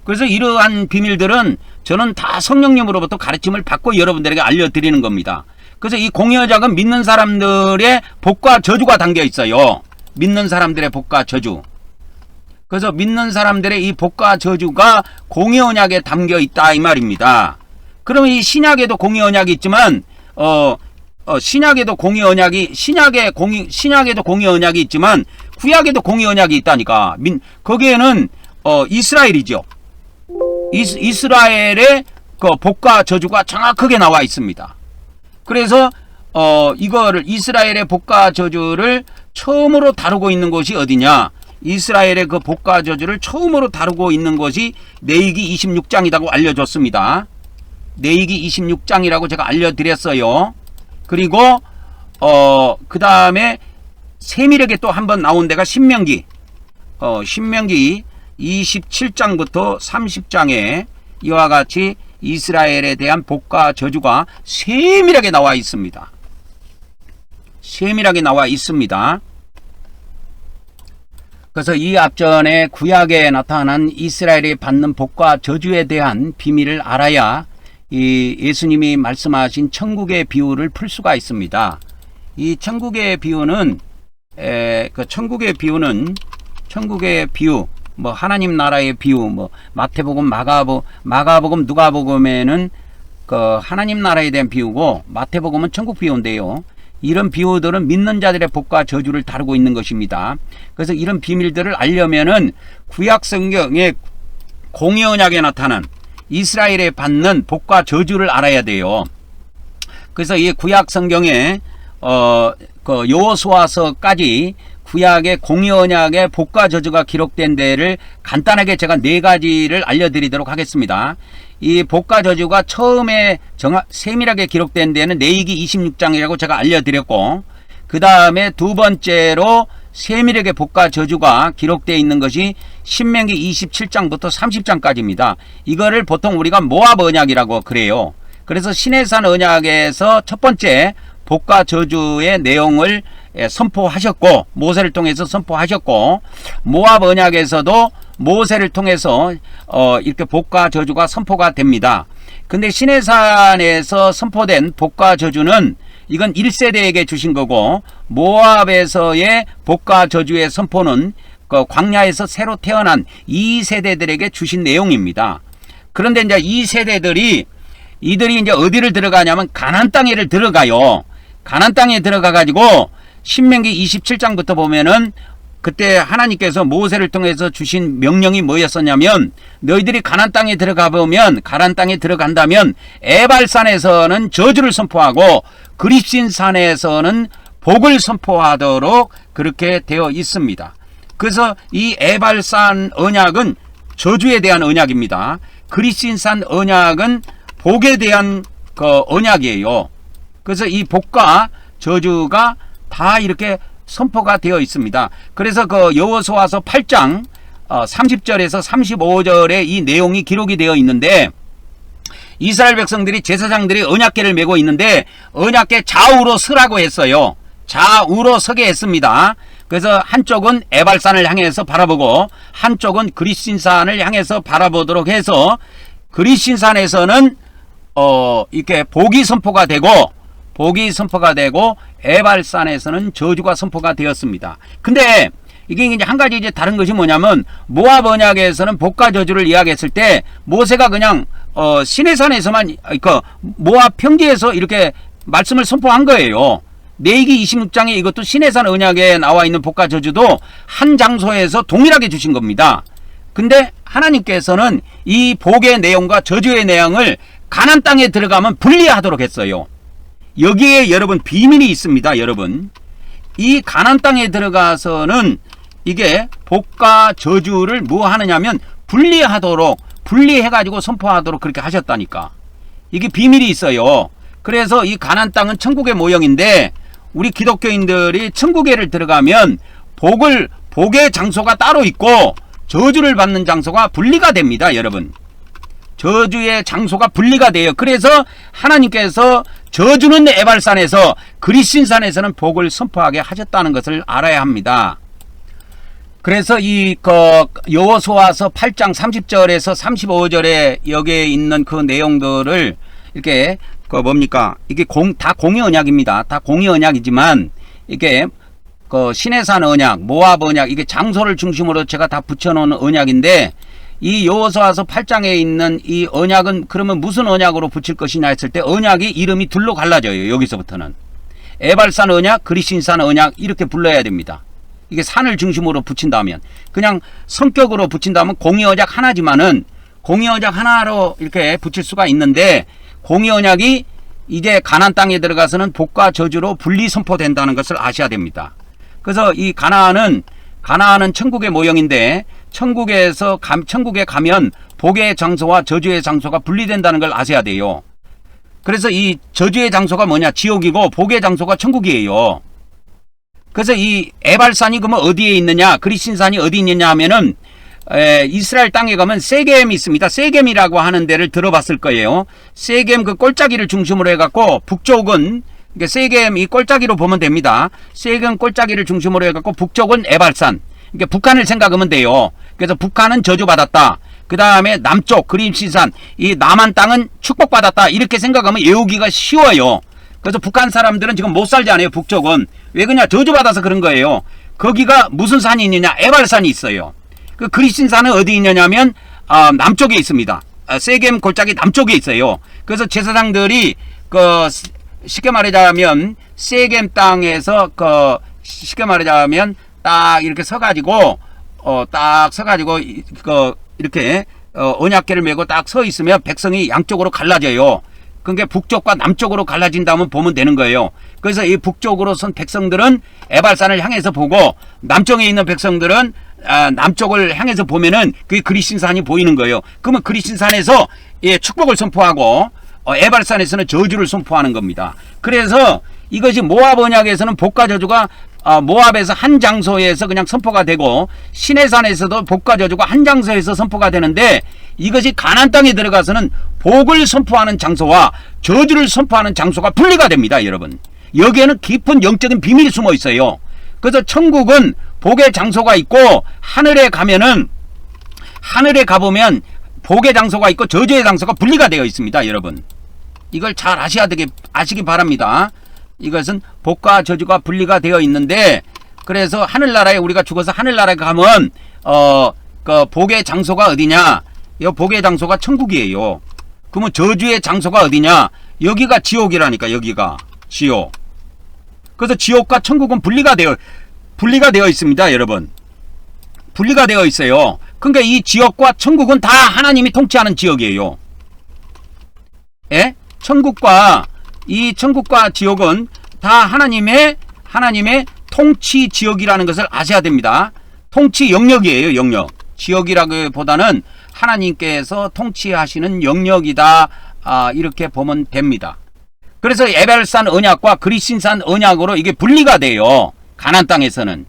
그래서 이러한 비밀들은 저는 다 성령님으로부터 가르침을 받고 여러분들에게 알려드리는 겁니다. 그래서 이 공의 언약은 믿는 사람들의 복과 저주가 담겨 있어요. 믿는 사람들의 복과 저주. 그래서 믿는 사람들의 이 복과 저주가 공의 언약에 담겨 있다 이 말입니다. 그러면 이 신약에도 공의 언약이 있지만 신약에도 공의 언약이 신약에도 공의 언약이 있지만 구약에도 공의 언약이 있다니까. 거기에는 이스라엘이죠. 이스라엘의 그 복과 저주가 정확하게 나와 있습니다. 그래서 이거를 이스라엘의 복과 저주를 처음으로 다루고 있는 곳이 어디냐? 이스라엘의 그 복과 저주를 처음으로 다루고 있는 것이 레위기 26장이라고 알려줬습니다. 레위기 26장이라고 제가 알려드렸어요. 그리고 그 다음에 세밀하게 또 한번 나온 데가 신명기. 신명기 27장부터 30장에 이와 같이 이스라엘에 대한 복과 저주가 세밀하게 나와 있습니다. 세밀하게 나와 있습니다. 그래서 이 앞전에 구약에 나타난 이스라엘이 받는 복과 저주에 대한 비밀을 알아야 이 예수님이 말씀하신 천국의 비유를 풀 수가 있습니다. 이 천국의 비유는 천국의 비유, 뭐 하나님 나라의 비유, 뭐 마태복음, 마가복음, 누가복음에는 그 하나님 나라에 대한 비유고 마태복음은 천국 비유인데요. 이런 비유들은 믿는 자들의 복과 저주를 다루고 있는 것입니다. 그래서 이런 비밀들을 알려면은 구약 성경의 공의 언약에 나타난 이스라엘에 받는 복과 저주를 알아야 돼요. 그래서 이 구약 성경에 그 여호수아서까지 구약의 공의 언약의 복과 저주가 기록된 데를 간단하게 제가 4가지를 알려드리도록 하겠습니다. 이 복과 저주가 처음에 세밀하게 기록된 데는 레위기 26장이라고 제가 알려드렸고, 그 다음에 두 번째로 세밀하게 복과 저주가 기록되어 있는 것이 신명기 27장부터 30장까지입니다. 이거를 보통 우리가 모압 언약이라고 그래요. 그래서 시내산 언약에서 첫 번째 복과 저주의 내용을 선포하셨고, 모세를 통해서 선포하셨고, 모압 언약에서도 모세를 통해서 이렇게 복과 저주가 선포가 됩니다. 근데 시내산에서 선포된 복과 저주는 이건 1세대에게 주신 거고, 모압에서의 복과 저주의 선포는 그 광야에서 새로 태어난 2세대들에게 주신 내용입니다. 그런데 이제 2세대들이 이들이 이제 어디를 들어가냐면 가나안 땅에를 들어가요. 가나안 땅에 들어가 가지고 신명기 27장부터 보면은 그때 하나님께서 모세를 통해서 주신 명령이 뭐였었냐면, 너희들이 가나안 땅에 들어가 보면, 가나안 땅에 들어간다면 에발산에서는 저주를 선포하고 그립신산에서는 복을 선포하도록 그렇게 되어 있습니다. 그래서 이 에발산 언약은 저주에 대한 언약입니다. 그립신산 언약은 복에 대한 그 언약이에요. 그래서 이 복과 저주가 다 이렇게 선포가 되어 있습니다. 그래서 그 여호수아서 8장 30절에서 35절에 이 내용이 기록이 되어 있는데, 이스라엘 백성들이 제사장들이 언약궤를 메고 있는데 언약궤 좌우로 서라고 했어요. 좌우로 서게 했습니다. 그래서 한쪽은 에발산을 향해서 바라보고 한쪽은 그리신산을 향해서 바라보도록 해서 그리신산에서는 이렇게 복이 선포가 되고 에발산에서는 저주가 선포가 되었습니다. 근데 이게 이제 한 가지 이제 다른 것이 뭐냐면, 모압 언약에서는 복과 저주를 이야기했을 때 모세가 그냥 시내산에서만 그 모압 평지에서 이렇게 말씀을 선포한 거예요. 레위기 26장에 이것도 시내산 언약에 나와 있는 복과 저주도 한 장소에서 동일하게 주신 겁니다. 근데 하나님께서는 이 복의 내용과 저주의 내용을 가나안 땅에 들어가면 분리하도록 했어요. 여기에 여러분 비밀이 있습니다. 여러분, 이 가나안 땅에 들어가서는 이게 복과 저주를 뭐 하느냐면 분리해가지고 선포하도록 그렇게 하셨다니까. 이게 비밀이 있어요. 그래서 이 가나안 땅은 천국의 모형인데, 우리 기독교인들이 천국에를 들어가면 복의 장소가 따로 있고 저주를 받는 장소가 분리가 됩니다. 여러분, 저주의 장소가 분리가 돼요. 그래서 하나님께서 저주는 에발산에서 그리신산에서는 복을 선포하게 하셨다는 것을 알아야 합니다. 그래서 이 여호수아서 8장 30절에서 35절에 여기에 있는 그 내용들을 이렇게 이게 다 공의 언약입니다. 다 공의 언약이지만 이게 시내산 언약, 모압 언약, 이게 장소를 중심으로 제가 다 붙여놓은 언약인데, 이 여호수아서 8장에 있는 이 언약은 그러면 무슨 언약으로 붙일 것이냐 했을 때, 언약이 이름이 둘로 갈라져요. 여기서부터는 에발산 언약, 그리신산 언약 이렇게 불러야 됩니다. 이게 산을 중심으로 붙인다면, 그냥 성격으로 붙인다면 공의 언약 하나지만은 공의언약 하나로 이렇게 붙일 수가 있는데, 공의언약이 이제 가나안 땅에 들어가서는 복과 저주로 분리 선포된다는 것을 아셔야 됩니다. 그래서 이 가나안은 천국의 모형인데, 천국에 가면 복의 장소와 저주의 장소가 분리된다는 걸 아셔야 돼요. 그래서 이 저주의 장소가 뭐냐? 지옥이고 복의 장소가 천국이에요. 그래서 이 에발산이 그러면 어디에 있느냐? 그리신산이 어디 있느냐 하면은 이스라엘 땅에 가면 세겜이 있습니다. 세겜이라고 하는 데를 들어봤을 거예요. 세겜 그 꼴짜기를 중심으로 해갖고 북쪽은 세겜 이 꼴짜기로 보면 됩니다. 세겜 꼴짜기를 중심으로 해갖고 북쪽은 에발산. 그러니까 북한을 생각하면 돼요. 그래서 북한은 저주받았다. 그 다음에 남쪽 그림신산 이 남한 땅은 축복받았다. 이렇게 생각하면 외우기가 쉬워요. 그래서 북한 사람들은 지금 못 살잖아요. 북쪽은. 왜 그러냐? 저주받아서 그런 거예요. 거기가 무슨 산이 있느냐? 에발산이 있어요. 그 그리신산은 어디 있느냐면 남쪽에 있습니다. 세겜 골짜기 남쪽에 있어요. 그래서 제사장들이 쉽게 말하자면 세겜 땅에서 쉽게 말하자면 딱 이렇게 서가지고 이렇게 언약궤를 메고 딱 서 있으면 백성이 양쪽으로 갈라져요. 그러니까 북쪽과 남쪽으로 갈라진다면 보면 되는 거예요. 그래서 이 북쪽으로 선 백성들은 에발산을 향해서 보고, 남쪽에 있는 백성들은 남쪽을 향해서 보면은 그게 그리신산이 보이는 거예요. 그러면 그리신산에서 축복을 선포하고 에발산에서는 저주를 선포하는 겁니다. 그래서 이것이 모압 언약에서는 복과 저주가 모압에서 한 장소에서 그냥 선포가 되고, 시내산에서도 복과 저주가 한 장소에서 선포가 되는데, 이것이 가나안 땅에 들어가서는 복을 선포하는 장소와 저주를 선포하는 장소가 분리가 됩니다. 여러분, 여기에는 깊은 영적인 비밀이 숨어 있어요. 그래서 천국은 복의 장소가 있고, 하늘에 가보면 복의 장소가 있고 저주의 장소가 분리가 되어 있습니다. 여러분, 이걸 잘 아시기 바랍니다. 이것은 복과 저주가 분리가 되어 있는데, 그래서 하늘나라에 우리가 죽어서 하늘나라에 가면 그 복의 장소가 어디냐? 이 복의 장소가 천국이에요. 그러면 저주의 장소가 어디냐? 여기가 지옥이라니까. 여기가 지옥. 그래서 지옥과 천국은 분리가 되어 있습니다. 여러분, 분리가 되어 있어요. 그러니까 이 지옥과 천국은 다 하나님이 통치하는 지역이에요. 예? 천국과 지옥은 다 하나님의 통치 지역이라는 것을 아셔야 됩니다. 통치 영역이에요. 영역. 지역이라기보다는 하나님께서 통치하시는 영역이다. 이렇게 보면 됩니다. 그래서 에발산 언약과 그리신산 언약으로 이게 분리가 돼요. 가나안 땅에서는.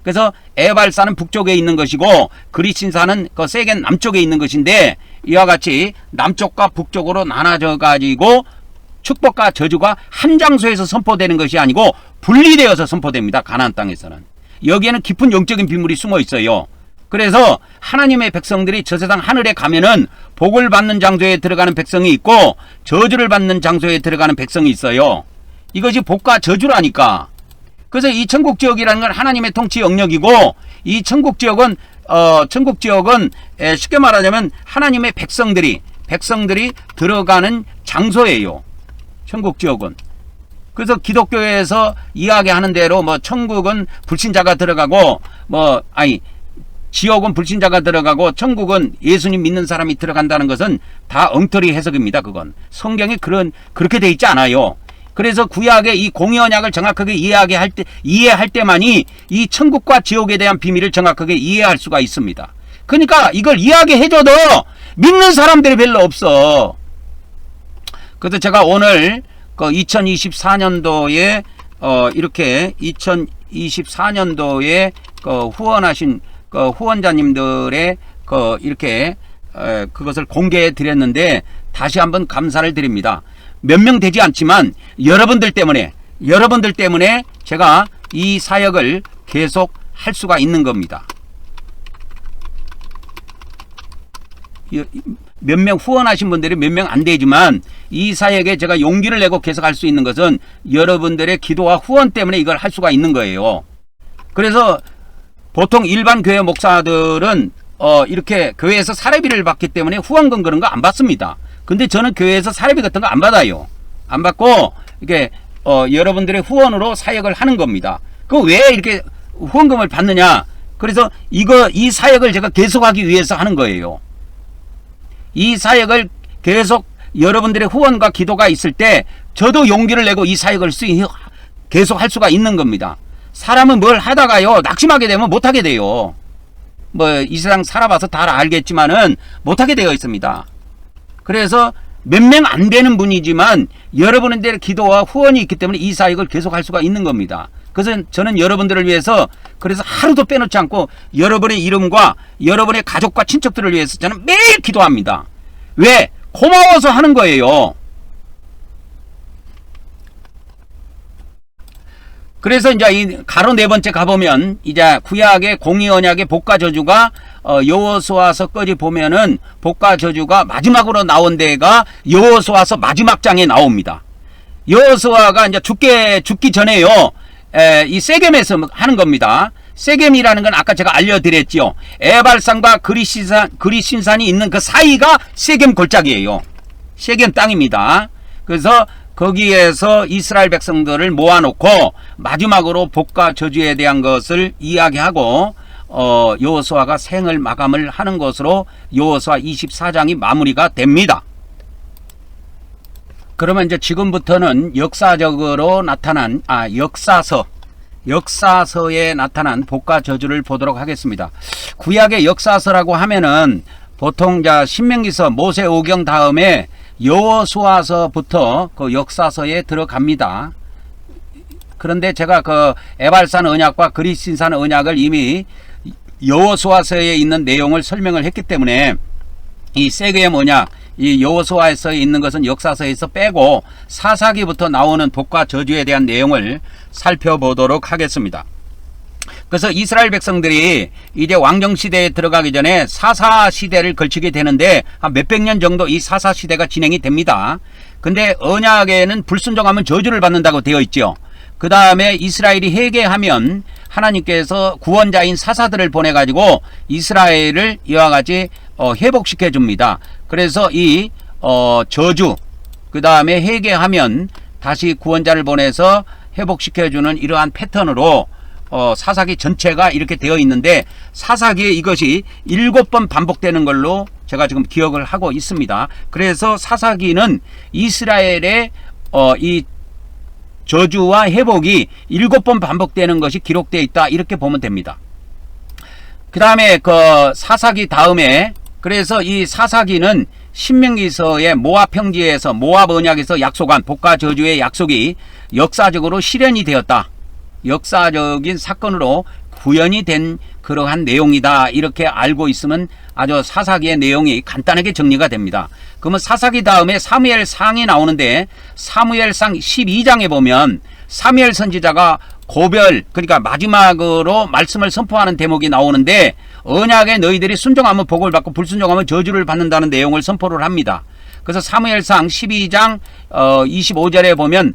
그래서 에발산은 북쪽에 있는 것이고, 그리신산은 그 세겜 남쪽에 있는 것인데, 이와 같이 남쪽과 북쪽으로 나눠져 가지고 축복과 저주가 한 장소에서 선포되는 것이 아니고 분리되어서 선포됩니다. 가나안 땅에서는. 여기에는 깊은 영적인 비밀이 숨어 있어요. 그래서 하나님의 백성들이 저 세상 하늘에 가면은 복을 받는 장소에 들어가는 백성이 있고, 저주를 받는 장소에 들어가는 백성이 있어요. 이것이 복과 저주라니까. 그래서 이 천국 지역이라는 건 하나님의 통치 영역이고, 이 천국 지역은 쉽게 말하자면 하나님의 백성들이 들어가는 장소예요. 천국 지역은. 그래서 기독교에서 이야기하는 대로 천국은 불신자가 들어가고, 지옥은 불신자가 들어가고 천국은 예수님 믿는 사람이 들어간다는 것은 다 엉터리 해석입니다. 그건 성경에 그렇게 돼 있지 않아요. 그래서 구약의 이 공의언약을 정확하게 이해할 때만이 이 천국과 지옥에 대한 비밀을 정확하게 이해할 수가 있습니다. 그러니까 이걸 이야기해줘도 믿는 사람들이 별로 없어. 그래서 제가 오늘 2024년도에 이렇게 2024년도에 후원하신 후원자님들의 이렇게 그것을 공개해 드렸는데, 다시 한번 감사를 드립니다. 몇 명 되지 않지만 여러분들 때문에 제가 이 사역을 계속 할 수가 있는 겁니다. 몇 명 후원하신 분들이 몇 명 안 되지만 이 사역에 제가 용기를 내고 계속 할 수 있는 것은 여러분들의 기도와 후원 때문에 이걸 할 수가 있는 거예요. 그래서 보통 일반 교회 목사들은 이렇게 교회에서 사례비를 받기 때문에 후원금 그런 거 안 받습니다. 근데 저는 교회에서 사례비 같은 거 안 받아요. 안 받고 이게 여러분들의 후원으로 사역을 하는 겁니다. 그 왜 이렇게 후원금을 받느냐? 그래서 이 사역을 제가 계속하기 위해서 하는 거예요. 이 사역을 계속 여러분들의 후원과 기도가 있을 때 저도 용기를 내고 이 사역을 계속 할 수가 있는 겁니다. 사람은 뭘 하다가요 낙심하게 되면 못하게 돼요. 뭐 이 세상 살아봐서 다 알겠지만은 못하게 되어 있습니다. 그래서 몇 명 안 되는 분이지만 여러분들의 기도와 후원이 있기 때문에 이 사역을 계속 할 수가 있는 겁니다. 그래서 저는 여러분들을 위해서 그래서 하루도 빼놓지 않고 여러분의 이름과 여러분의 가족과 친척들을 위해서 저는 매일 기도합니다. 왜? 고마워서 하는 거예요. 그래서 이제 이 가로 네 번째 가보면 이제 구약의 공의 언약의 복과 저주가 여호수아서까지 보면은 복과 저주가 마지막으로 나온 데가 여호수아서 마지막 장에 나옵니다. 여호수아가 이제 죽기 전에요. 이 세겜에서 하는 겁니다. 세겜이라는 건 아까 제가 알려드렸지요. 에발산과 그리신산이 있는 그 사이가 세겜 골짜기예요. 세겜 땅입니다. 그래서 거기에서 이스라엘 백성들을 모아놓고 마지막으로 복과 저주에 대한 것을 이야기하고 여호수아가 생을 마감을 하는 것으로 여호수아 24장이 마무리가 됩니다. 그러면 이제 지금부터는 역사적으로 나타난 역사서에 나타난 복과 저주를 보도록 하겠습니다. 구약의 역사서라고 하면은 보통 신명기서 모세오경 다음에 여호수아서부터 그 역사서에 들어갑니다. 그런데 제가 그 에발산 언약과 그리신산 언약을 이미 여호수아서에 있는 내용을 설명을 했기 때문에 이 세겜 언약, 이 여호수아서에 있는 것은 역사서에서 빼고 사사기부터 나오는 복과 저주에 대한 내용을 살펴보도록 하겠습니다. 그래서 이스라엘 백성들이 이제 왕정시대에 들어가기 전에 사사시대를 걸치게 되는데 한 몇백 년 정도 이 사사시대가 진행이 됩니다. 근데 언약에는 불순종하면 저주를 받는다고 되어 있죠. 그 다음에 이스라엘이 회개하면 하나님께서 구원자인 사사들을 보내가지고 이스라엘을 이와 같이 회복시켜 줍니다. 그래서 이 저주, 그 다음에 회개하면 다시 구원자를 보내서 회복시켜주는 이러한 패턴으로 사사기 전체가 이렇게 되어 있는데 사사기에 이것이 7번 반복되는 걸로 제가 지금 기억을 하고 있습니다. 그래서 사사기는 이스라엘의 이 저주와 회복이 7번 반복되는 것이 기록되어 있다 이렇게 보면 됩니다. 그 다음에 그 사사기 다음에 그래서 이 사사기는 신명기서의 모압 평지에서 모압 언약에서 약속한 복과 저주의 약속이 역사적으로 실현이 되었다. 역사적인 사건으로 구현이 된 그러한 내용이다 이렇게 알고 있으면 아주 사사기의 내용이 간단하게 정리가 됩니다. 그러면 사사기 다음에 사무엘상이 나오는데 사무엘상 12장에 보면 사무엘 선지자가 고별 그러니까 마지막으로 말씀을 선포하는 대목이 나오는데 언약에 너희들이 순종하면 복을 받고 불순종하면 저주를 받는다는 내용을 선포를 합니다. 그래서 사무엘상 12장 25절에 보면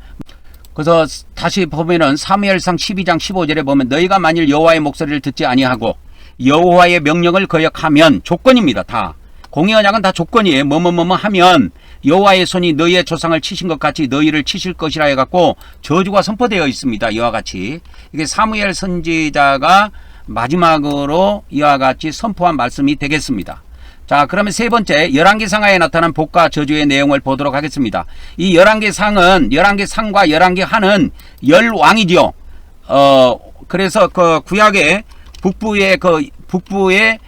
그래서 다시 보면은 사무엘상 12장 15절에 보면 너희가 만일 여호와의 목소리를 듣지 아니하고 여호와의 명령을 거역하면 조건입니다. 다 공의 언약은 다 조건이에요. 뭐뭐뭐뭐 하면 여호와의 손이 너희의 조상을 치신 것 같이 너희를 치실 것이라 해갖고 저주가 선포되어 있습니다. 이와 같이 이게 사무엘 선지자가 마지막으로 이와 같이 선포한 말씀이 되겠습니다. 자, 그러면 세 번째 열왕기상하에 나타난 복과 저주의 내용을 보도록 하겠습니다. 이 열왕기상은 열왕기상과 열왕기하는 열왕이죠. 그래서 그 구약의 북부의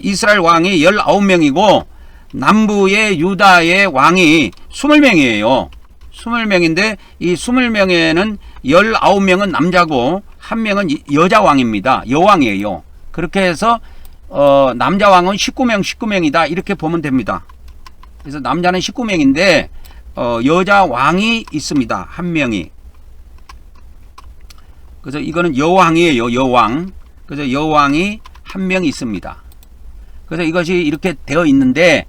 이스라엘 왕이 19명이고 남부의 유다의 왕이 20명이에요. 20명인데 이 20명에는 19명은 남자고 1명은 여자 왕입니다. 여왕이에요. 그렇게 해서 남자 왕은 19명이다 이렇게 보면 됩니다. 그래서 남자는 19명인데 여자 왕이 있습니다. 1명이. 그래서 이거는 여왕이에요. 여왕. 그래서 여왕이 1명 있습니다. 그래서 이것이 이렇게 되어 있는데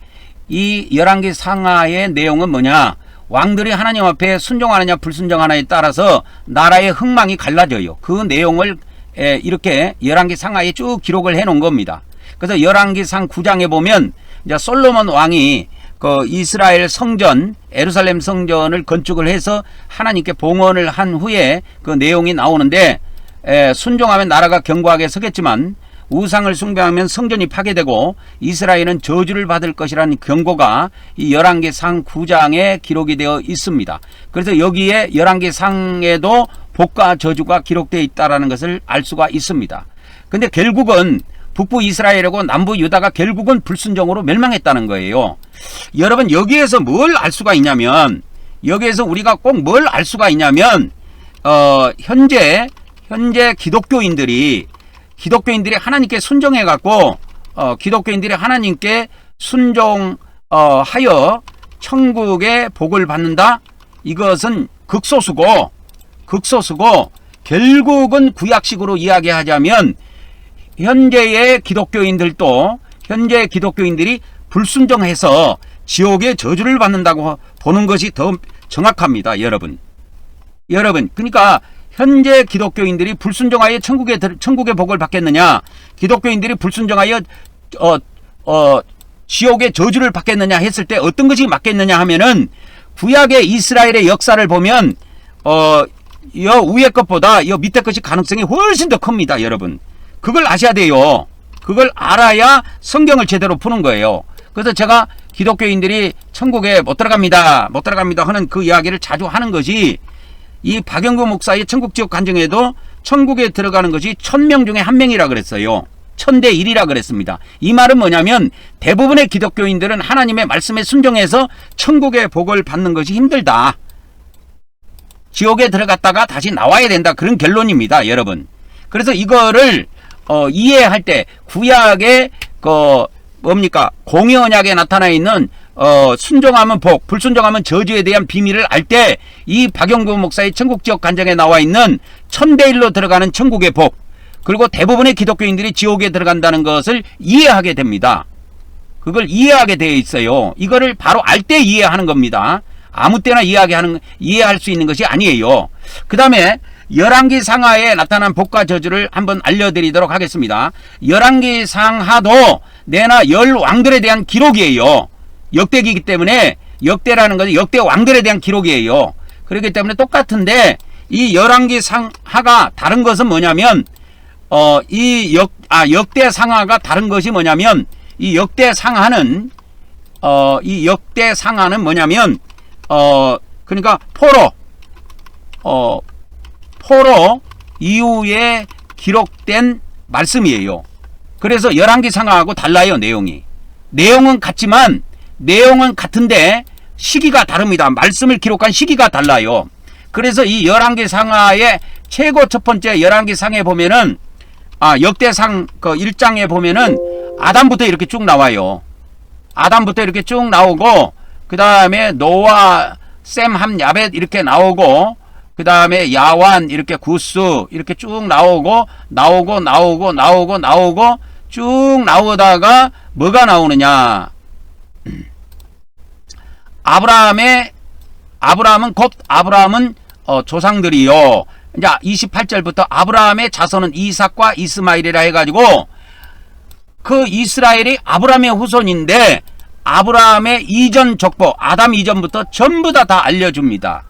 이 열왕기 상하의 내용은 뭐냐? 왕들이 하나님 앞에 순종하느냐 불순종하느냐에 따라서 나라의 흥망이 갈라져요. 그 내용을 이렇게 열왕기 상하에 쭉 기록을 해 놓은 겁니다. 그래서 열왕기상 9장에 보면 이제 솔로몬 왕이 그 이스라엘 성전, 예루살렘 성전을 건축을 해서 하나님께 봉헌을 한 후에 그 내용이 나오는데 순종하면 나라가 견고하게 서겠지만 우상을 숭배하면 성전이 파괴되고 이스라엘은 저주를 받을 것이라는 경고가 이 열왕기상 9장에 기록이 되어 있습니다. 그래서 여기에 열왕기상에도 복과 저주가 기록되어 있다는 것을 알 수가 있습니다. 근데 결국은 북부 이스라엘하고 남부 유다가 결국은 불순종으로 멸망했다는 거예요. 여러분, 여기에서 뭘 알 수가 있냐면, 여기에서 우리가 꼭 뭘 알 수가 있냐면, 현재 기독교인들이 하나님께 순종해 갖고 기독교인들이 하나님께 순종하여 천국의 복을 받는다. 이것은 극소수고 결국은 구약식으로 이야기하자면 현재 기독교인들이 불순종해서 지옥의 저주를 받는다고 보는 것이 더 정확합니다. 여러분, 그러니까 현재 기독교인들이 불순종하여 천국의 복을 받겠느냐, 기독교인들이 불순종하여 지옥의 저주를 받겠느냐 했을 때 어떤 것이 맞겠느냐 하면은, 구약의 이스라엘의 역사를 보면 여 위에 것보다 여 밑에 것이 가능성이 훨씬 더 큽니다. 여러분, 그걸 아셔야 돼요. 그걸 알아야 성경을 제대로 푸는 거예요. 그래서 제가 기독교인들이 천국에 못 들어갑니다 하는 그 이야기를 자주 하는 것이, 이 박영구 목사의 천국지옥 간증에도 천국에 들어가는 것이 1000명 중에 1명이라 그랬어요. 1000대 1이라 그랬습니다. 이 말은 뭐냐면 대부분의 기독교인들은 하나님의 말씀에 순종해서 천국의 복을 받는 것이 힘들다, 지옥에 들어갔다가 다시 나와야 된다, 그런 결론입니다. 여러분, 그래서 이거를 이해할 때 구약의 공의언약에 나타나 있는 순종하면 복, 불순종하면 저주에 대한 비밀을 알 때 이 박영구 목사의 천국지옥 간증에 나와 있는 1000대 1로 들어가는 천국의 복, 그리고 대부분의 기독교인들이 지옥에 들어간다는 것을 이해하게 됩니다. 그걸 이해하게 되어 있어요. 이거를 바로 알 때 이해하는 겁니다. 아무 때나 이해할 수 있는 것이 아니에요. 그 다음에 열왕기상하에 나타난 복과 저주를 한번 알려드리도록 하겠습니다. 열왕기상하도 내나 열 왕들에 대한 기록이에요. 역대기이기 때문에, 역대라는 것은 역대 왕들에 대한 기록이에요. 그렇기 때문에 똑같은데, 이 열왕기상하가 다른 것은 뭐냐면, 역대상하가 다른 것이 뭐냐면, 이 역대상하는 뭐냐면, 그러니까 포로 이후에 기록된 말씀이에요. 그래서 열왕기상하하고 달라요. 내용은 같은데 시기가 다릅니다. 말씀을 기록한 시기가 달라요. 그래서 이 열왕기상하의 최고 첫 번째 열왕기상에 보면은, 역대상 1장에 보면은 아담부터 이렇게 쭉 나와요. 아담부터 이렇게 쭉 나오고, 그 다음에 노아, 셈, 함, 야벳 이렇게 나오고, 그 다음에 야완, 이렇게 구스 이렇게 쭉 나오고 쭉 나오다가 뭐가 나오느냐, 아브라함은 조상들이요. 이제 28절부터 아브라함의 자손은 이삭과 이스마엘이라 해가지고, 그 이스라엘이 아브라함의 후손인데 아브라함의 이전 족보, 아담 이전부터 전부 다 알려줍니다.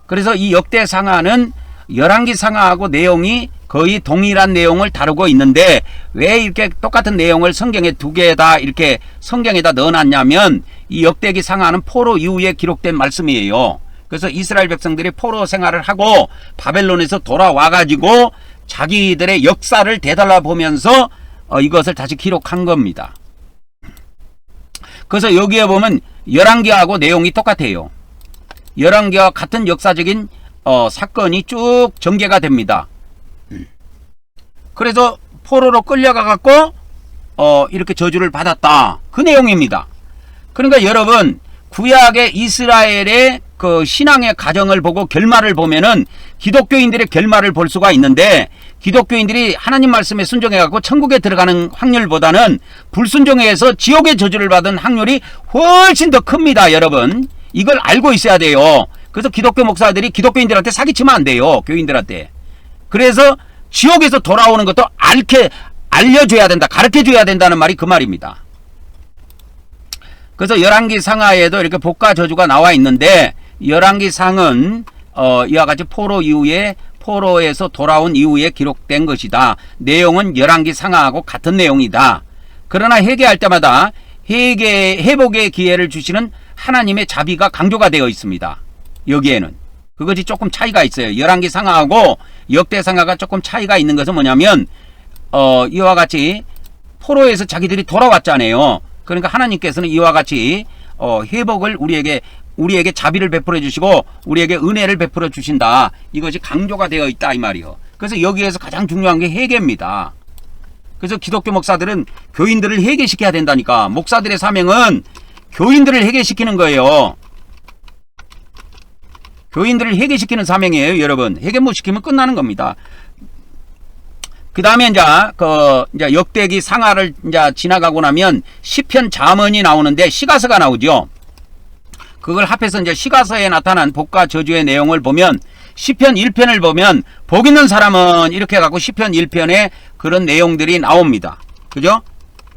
그래서 이 역대상하는 열왕기상하하고 내용이 거의 동일한 내용을 다루고 있는데, 왜 이렇게 똑같은 내용을 성경에 두 개 다 이렇게 성경에다 넣어놨냐면, 이 역대기상하는 포로 이후에 기록된 말씀이에요. 그래서 이스라엘 백성들이 포로 생활을 하고 바벨론에서 돌아와가지고 자기들의 역사를 되돌아보면서 이것을 다시 기록한 겁니다. 그래서 여기에 보면 열왕기하고 내용이 똑같아요. 열왕기와 같은 역사적인 사건이 쭉 전개가 됩니다. 그래서 포로로 끌려가 갖고 이렇게 저주를 받았다, 그 내용입니다. 그러니까 여러분, 구약의 이스라엘의 그 신앙의 가정을 보고 결말을 보면은 기독교인들의 결말을 볼 수가 있는데, 기독교인들이 하나님 말씀에 순종해 갖고 천국에 들어가는 확률보다는 불순종해서 지옥의 저주를 받은 확률이 훨씬 더 큽니다. 여러분, 이걸 알고 있어야 돼요. 그래서 기독교 목사들이 기독교인들한테 사기치면 안 돼요. 교인들한테. 그래서 지옥에서 돌아오는 것도 알려줘야 된다, 가르쳐줘야 된다는 말이 그 말입니다. 그래서 열왕기상하에도 이렇게 복과 저주가 나와 있는데, 열왕기상은 이와 같이 포로 포로에서 돌아온 이후에 기록된 것이다. 내용은 열왕기 상하하고 같은 내용이다. 그러나 회개할 때마다 회복의 기회를 주시는 하나님의 자비가 강조가 되어 있습니다. 여기에는 그것이 조금 차이가 있어요. 열왕기 상하하고 역대 상하가 조금 차이가 있는 것은 뭐냐면 이와 같이 포로에서 자기들이 돌아왔잖아요. 그러니까 하나님께서는 이와 같이 회복을 우리에게 자비를 베풀어 주시고 우리에게 은혜를 베풀어 주신다. 이것이 강조가 되어 있다 이 말이요. 그래서 여기에서 가장 중요한 게 회개입니다. 그래서 기독교 목사들은 교인들을 회개시켜야 된다니까. 목사들의 사명은 교인들을 회개시키는 거예요. 교인들을 회개시키는 사명이에요, 여러분. 회개 못 시키면 끝나는 겁니다. 그 다음에 이제 역대기 상하를 이제 지나가고 나면 시편 잠언이 나오는데 시가서가 나오죠. 그걸 합해서 이제 시가서에 나타난 복과 저주의 내용을 보면 시편 1편을 보면 복 있는 사람은 이렇게 해갖고 시편 1편에 그런 내용들이 나옵니다. 그죠?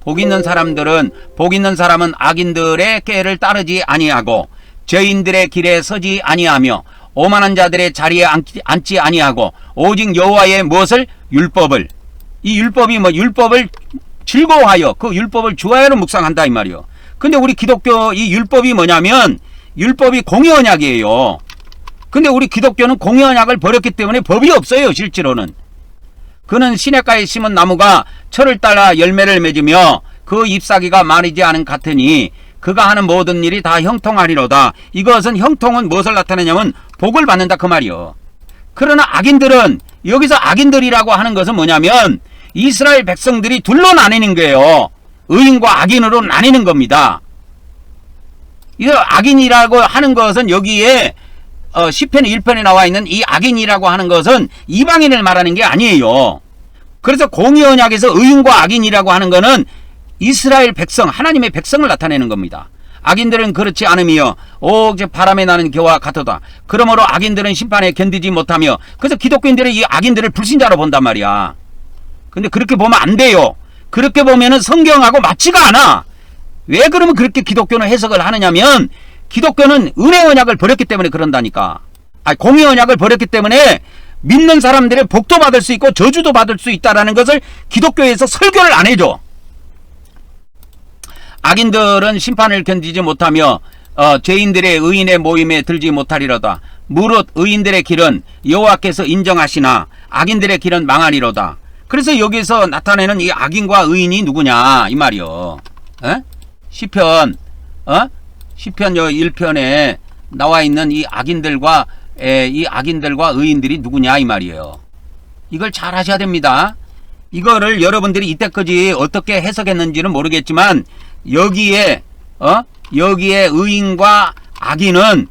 복 있는 사람은 악인들의 꾀를 따르지 아니하고 죄인들의 길에 서지 아니하며 오만한 자들의 자리에 앉지 아니하고 오직 여호와의 무엇을? 율법을. 이 율법이 율법을 즐거워하여 그 율법을 좋아하여 묵상한다 이 말이요. 근데 우리 기독교 이 율법이 뭐냐면 율법이 공의 언약이에요. 근데 우리 기독교는 공의 언약을 버렸기 때문에 법이 없어요. 실제로는. 그는 시냇가에 심은 나무가 철을 따라 열매를 맺으며 그 잎사귀가 마르지 않은 같으니 그가 하는 모든 일이 다 형통하리로다. 이것은 형통은 무엇을 나타내냐면 복을 받는다 그 말이요. 그러나 악인들은 여기서 악인들이라고 하는 것은 뭐냐면 이스라엘 백성들이 둘로 나뉘는 거예요. 의인과 악인으로 나뉘는 겁니다. 이 악인이라고 하는 것은 여기에 시편 1편에 나와 있는 이 악인이라고 하는 것은 이방인을 말하는 게 아니에요. 그래서 공의 언약에서 의인과 악인이라고 하는 것은 이스라엘 백성, 하나님의 백성을 나타내는 겁니다. 악인들은 그렇지 않으며 오직 바람에 나는 겨와 같도다. 그러므로 악인들은 심판에 견디지 못하며 그래서 기독교인들은 이 악인들을 불신자로 본단 말이야. 근데 그렇게 보면 안 돼요. 그렇게 보면은 성경하고 맞지가 않아. 왜 그러면 그렇게 기독교는 해석을 하느냐면 기독교는 은혜 언약을 버렸기 때문에 그런다니까. 공의 언약을 버렸기 때문에 믿는 사람들의 복도 받을 수 있고 저주도 받을 수 있다라는 것을 기독교에서 설교를 안 해줘. 악인들은 심판을 견디지 못하며 죄인들의 의인의 모임에 들지 못하리로다. 무릇 의인들의 길은 여호와께서 인정하시나 악인들의 길은 망하리로다. 그래서 여기서 나타내는 이 악인과 의인이 누구냐 이 말이요. 시편 1편에 나와 있는 이 악인들과 의인들이 누구냐 이 말이에요. 이걸 잘 하셔야 됩니다. 이거를 여러분들이 이때까지 어떻게 해석했는지는 모르겠지만 여기에 의인과 악인은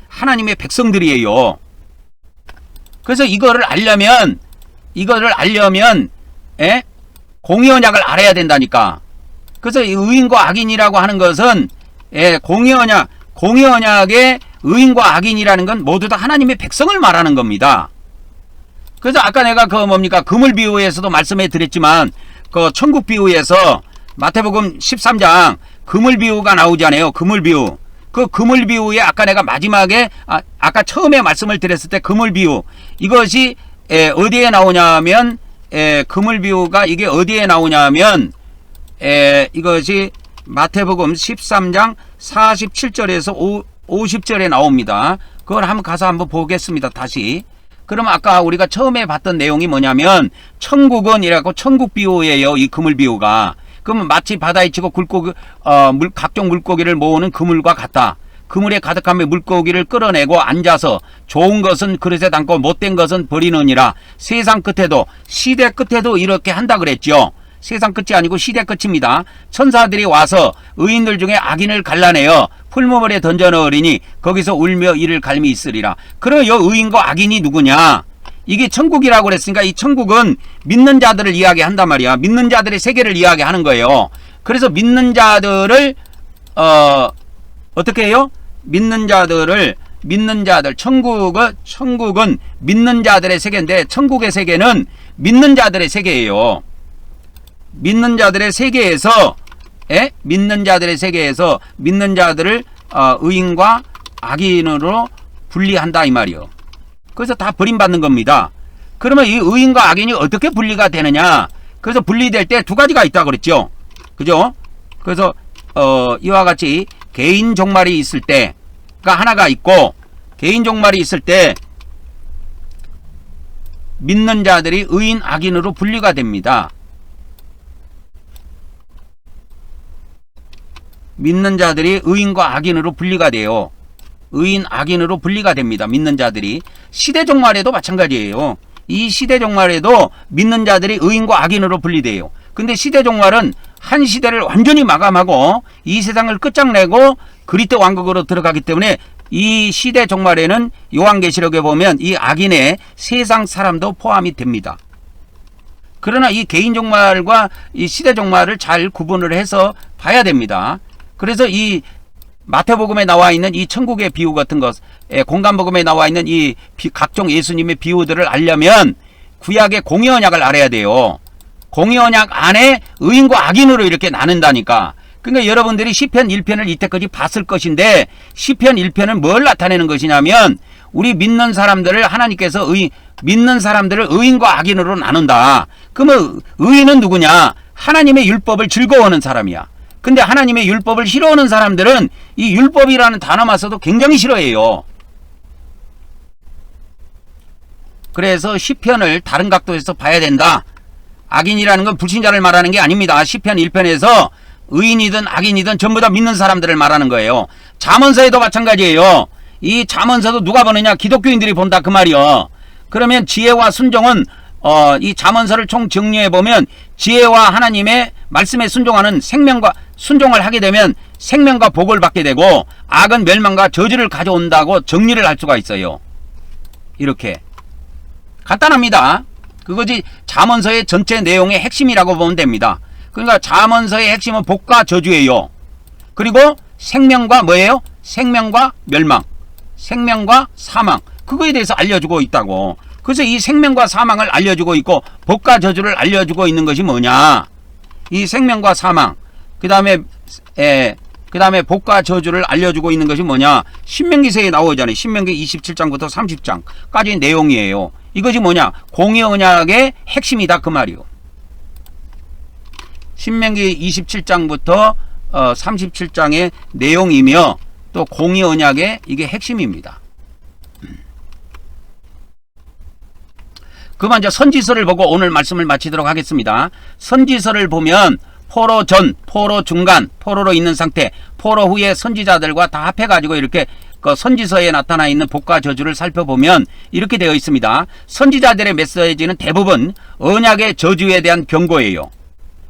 하나님의 백성들이에요. 그래서 이거를 알려면 공의 언약을 알아야 된다니까. 그래서 의인과 악인이라고 하는 것은 공의 언약의 의인과 악인이라는 건 모두 다 하나님의 백성을 말하는 겁니다. 그래서 아까 내가 그물 비유에서도 말씀해 드렸지만 그 천국 비유에서 마태복음 13장 그물 비유가 나오잖아요. 그물 비유. 그 그물 비유에 아까 내가 마지막에 아까 처음에 말씀을 드렸을 때 그물 비유 이것이 어디에 나오냐면 그물 비유가 이게 어디에 나오냐면 이것이 마태복음 13장 47절에서 50절에 나옵니다. 그걸 한번 가서 한번 보겠습니다. 다시. 그럼 아까 우리가 처음에 봤던 내용이 뭐냐면 천국은 이라고 천국 비유예요. 이 그물 비유가. 그러면 마치 바다에 치고 각종 물고기를 모으는 그물과 같다. 그물에 가득하며 물고기를 끌어내고 앉아서 좋은 것은 그릇에 담고 못된 것은 버리느니라. 세상 끝에도 시대 끝에도 이렇게 한다 그랬죠. 세상 끝이 아니고 시대 끝입니다. 천사들이 와서 의인들 중에 악인을 갈라내어 풀무불에 던져 넣으리니 거기서 울며 이를 갈미 있으리라. 그럼 이 의인과 악인이 누구냐? 이게 천국이라고 그랬으니까 이 천국은 믿는 자들을 이야기한단 말이야. 믿는 자들의 세계를 이야기하는 거예요. 그래서 믿는 자들을 어떻게 해요? 천국은 믿는 자들의 세계인데 천국의 세계는 믿는 자들의 세계예요. 믿는 자들의 세계에서 믿는 자들을 의인과 악인으로 분리한다 이 말이요. 그래서 다 버림받는 겁니다. 그러면 이 의인과 악인이 어떻게 분리가 되느냐? 그래서 분리될 때 두 가지가 있다고 그랬죠. 그죠? 그래서 이와 같이 개인 종말이 있을 때가 하나가 있고, 개인 종말이 있을 때 믿는 자들이 의인 악인으로 분리가 됩니다. 믿는 자들이 의인과 악인으로 분리가 돼요. 의인 악인으로 분리가 됩니다. 믿는 자들이. 시대 종말에도 마찬가지예요. 이 시대 종말에도 믿는 자들이 의인과 악인으로 분리돼요. 근데 시대 종말은 한 시대를 완전히 마감하고 이 세상을 끝장내고 그리스도 왕국으로 들어가기 때문에 이 시대 종말에는 요한계시록에 보면 이 악인의 세상 사람도 포함이 됩니다. 그러나 이 개인 종말과 이 시대 종말을 잘 구분을 해서 봐야 됩니다. 그래서 이 마태복음에 나와 있는 이 천국의 비유 같은 것, 공간복음에 나와 있는 이 각종 예수님의 비유들을 알려면 구약의 공의언약을 알아야 돼요. 공의언약 안에 의인과 악인으로 이렇게 나눈다니까. 그러니까 여러분들이 시편 1편을 이때까지 봤을 것인데, 시편 1편은 뭘 나타내는 것이냐면 우리 믿는 사람들을 하나님께서 믿는 사람들을 의인과 악인으로 나눈다. 그러면 의인은 누구냐? 하나님의 율법을 즐거워하는 사람이야. 근데 하나님의 율법을 싫어하는 사람들은 이 율법이라는 단어만 써도 굉장히 싫어해요. 그래서 시편을 다른 각도에서 봐야 된다. 악인이라는 건 불신자를 말하는 게 아닙니다. 시편 1편에서 의인이든 악인이든 전부 다 믿는 사람들을 말하는 거예요. 잠언서에도 마찬가지예요. 이 잠언서도 누가 보느냐? 기독교인들이 본다 그 말이요. 그러면 지혜와 순종은 이 잠언서를 총 정리해 보면 지혜와 하나님의 말씀에 순종하는 생명과 순종을 하게 되면 생명과 복을 받게 되고, 악은 멸망과 저주를 가져온다고 정리를 할 수가 있어요. 이렇게 간단합니다. 그것이 잠언서의 전체 내용의 핵심이라고 보면 됩니다. 그러니까 잠언서의 핵심은 복과 저주예요. 그리고 생명과 뭐예요? 생명과 멸망, 생명과 사망, 그거에 대해서 알려주고 있다고. 그래서 이 생명과 사망을 알려주고 있고 복과 저주를 알려주고 있는 것이 뭐냐? 이 생명과 사망, 그 다음에 복과 저주를 알려주고 있는 것이 뭐냐? 신명기서에 나오잖아요. 신명기 27장부터 30장까지 내용이에요. 이것이 뭐냐? 공의 언약의 핵심이다 그 말이요. 신명기 27장부터 37장의 내용이며 또 공의 언약의 이게 핵심입니다. 그만 이제 선지서를 보고 오늘 말씀을 마치도록 하겠습니다. 선지서를 보면 포로 전, 포로 중간, 포로로 있는 상태, 포로 후에 선지자들과 다 합해가지고 이렇게 그 선지서에 나타나 있는 복과 저주를 살펴보면 이렇게 되어 있습니다. 선지자들의 메시지는 대부분 언약의 저주에 대한 경고예요.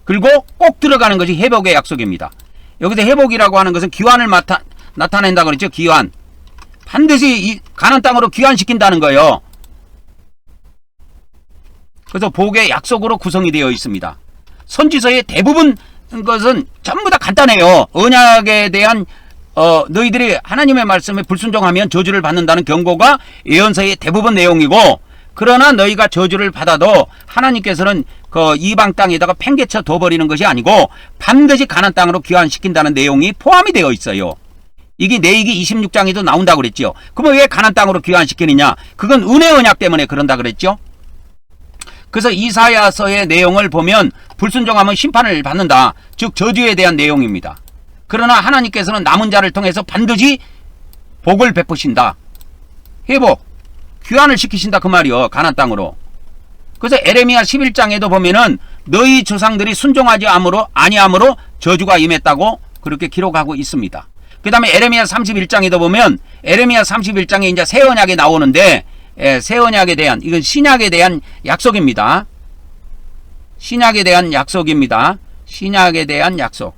그리고 꼭 들어가는 것이 회복의 약속입니다. 여기서 회복이라고 하는 것은 귀환을 나타낸다고 그랬죠. 귀환. 반드시 이 가나안 땅으로 귀환시킨다는 거예요. 그래서 복의 약속으로 구성이 되어 있습니다. 선지서의 대부분 것은 전부 다 간단해요. 언약에 대한 너희들이 하나님의 말씀에 불순종하면 저주를 받는다는 경고가 예언서의 대부분 내용이고, 그러나 너희가 저주를 받아도 하나님께서는 그 이방 땅에다가 팽개쳐 둬버리는 것이 아니고 반드시 가나안 땅으로 귀환시킨다는 내용이 포함이 되어 있어요. 이게 레위기 26장에도 나온다고 그랬죠. 그러면 왜 가나안 땅으로 귀환시키느냐? 그건 은혜 언약 때문에 그런다 그랬죠. 그래서 이사야서의 내용을 보면 불순종하면 심판을 받는다. 즉 저주에 대한 내용입니다. 그러나 하나님께서는 남은 자를 통해서 반드시 복을 베푸신다. 회복, 귀환을 시키신다 그 말이요. 가나안 땅으로. 그래서 에레미야 11장에도 보면은 너희 조상들이 순종하지 아니함으로 저주가 임했다고 그렇게 기록하고 있습니다. 그 다음에 에레미야 31장에도 보면 에레미야 31장에 이제 새 언약이 나오는데, 새 언약에 대한, 이건 신약에 대한 약속입니다. 신약에 대한 약속입니다. 신약에 대한 약속.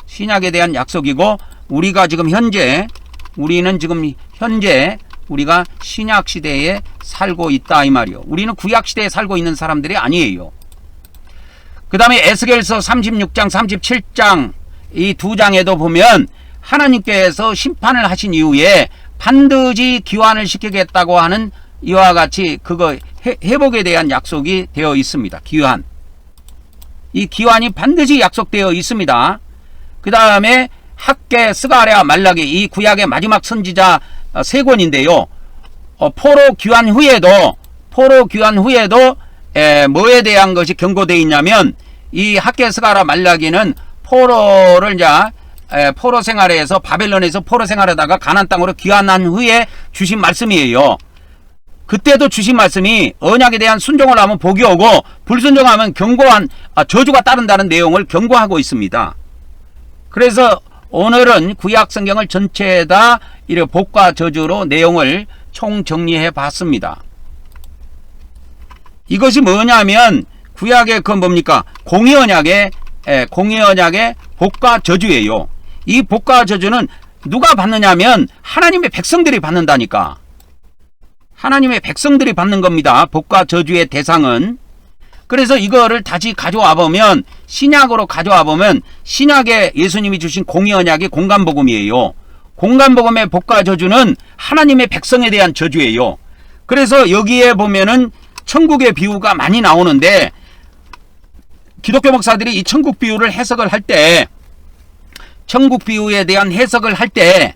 신약에 대한 약속이고, 우리가 지금 우리가 신약 시대에 살고 있다 이 말이요. 우리는 구약 시대에 살고 있는 사람들이 아니에요. 그 다음에 에스겔서 36장 37장 이 두 장에도 보면 하나님께서 심판을 하신 이후에 반드시 귀환을 시키겠다고 하는 이와 같이 그거 회복에 대한 약속이 되어 있습니다. 귀환. 이 귀환이 반드시 약속되어 있습니다. 그 다음에 학개, 스가랴, 말라기 이 구약의 마지막 선지자 세 권인데요. 포로 귀환 후에도 뭐에 대한 것이 경고되어 있냐면 이 학개스가라 말라기는 포로를 이제 포로 생활에서 바벨론에서 포로 생활하다가 가나안 땅으로 귀환한 후에 주신 말씀이에요. 그때도 주신 말씀이 언약에 대한 순종을 하면 복이 오고 불순종하면 저주가 따른다는 내용을 경고하고 있습니다. 그래서 오늘은 구약 성경을 전체에다 이렇게 복과 저주로 내용을 총정리해 봤습니다. 이것이 뭐냐면 구약의 그 뭡니까? 공의언약의 복과 저주예요. 이 복과 저주는 누가 받느냐면 하나님의 백성들이 받는다니까. 하나님의 백성들이 받는 겁니다. 복과 저주의 대상은. 그래서 이거를 다시 가져와 보면 신약으로 가져와 보면 신약에 예수님이 주신 공의언약이 공간복음이에요. 공간복음의 복과 저주는 하나님의 백성에 대한 저주예요. 그래서 여기에 보면은 천국의 비유가 많이 나오는데 기독교 목사들이 이 천국 비유를 해석을 할 때 천국 비유에 대한 해석을 할 때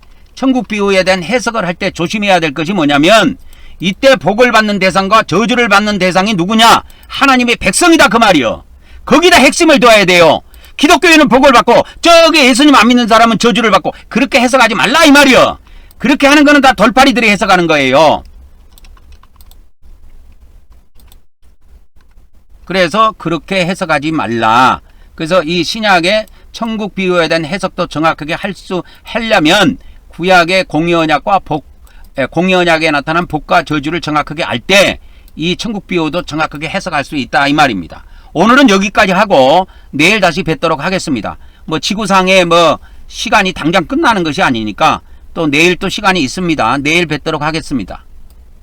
조심해야 될 것이 뭐냐면 이때 복을 받는 대상과 저주를 받는 대상이 누구냐? 하나님의 백성이다 그 말이요. 거기다 핵심을 둬야 돼요. 기독교인은 복을 받고 저기 예수님 안 믿는 사람은 저주를 받고 그렇게 해석하지 말라 이 말이요. 그렇게 하는 거는 다 돌팔이들이 해석하는 거예요. 그래서 그렇게 해석하지 말라. 그래서 이 신약의 천국 비유에 대한 해석도 정확하게 하려면 구약의 공의언약과 공의언약에 나타난 복과 저주를 정확하게 알 때 이 천국 비유도 정확하게 해석할 수 있다 이 말입니다. 오늘은 여기까지 하고 내일 다시 뵙도록 하겠습니다. 지구상에 시간이 당장 끝나는 것이 아니니까 또 내일 또 시간이 있습니다. 내일 뵙도록 하겠습니다.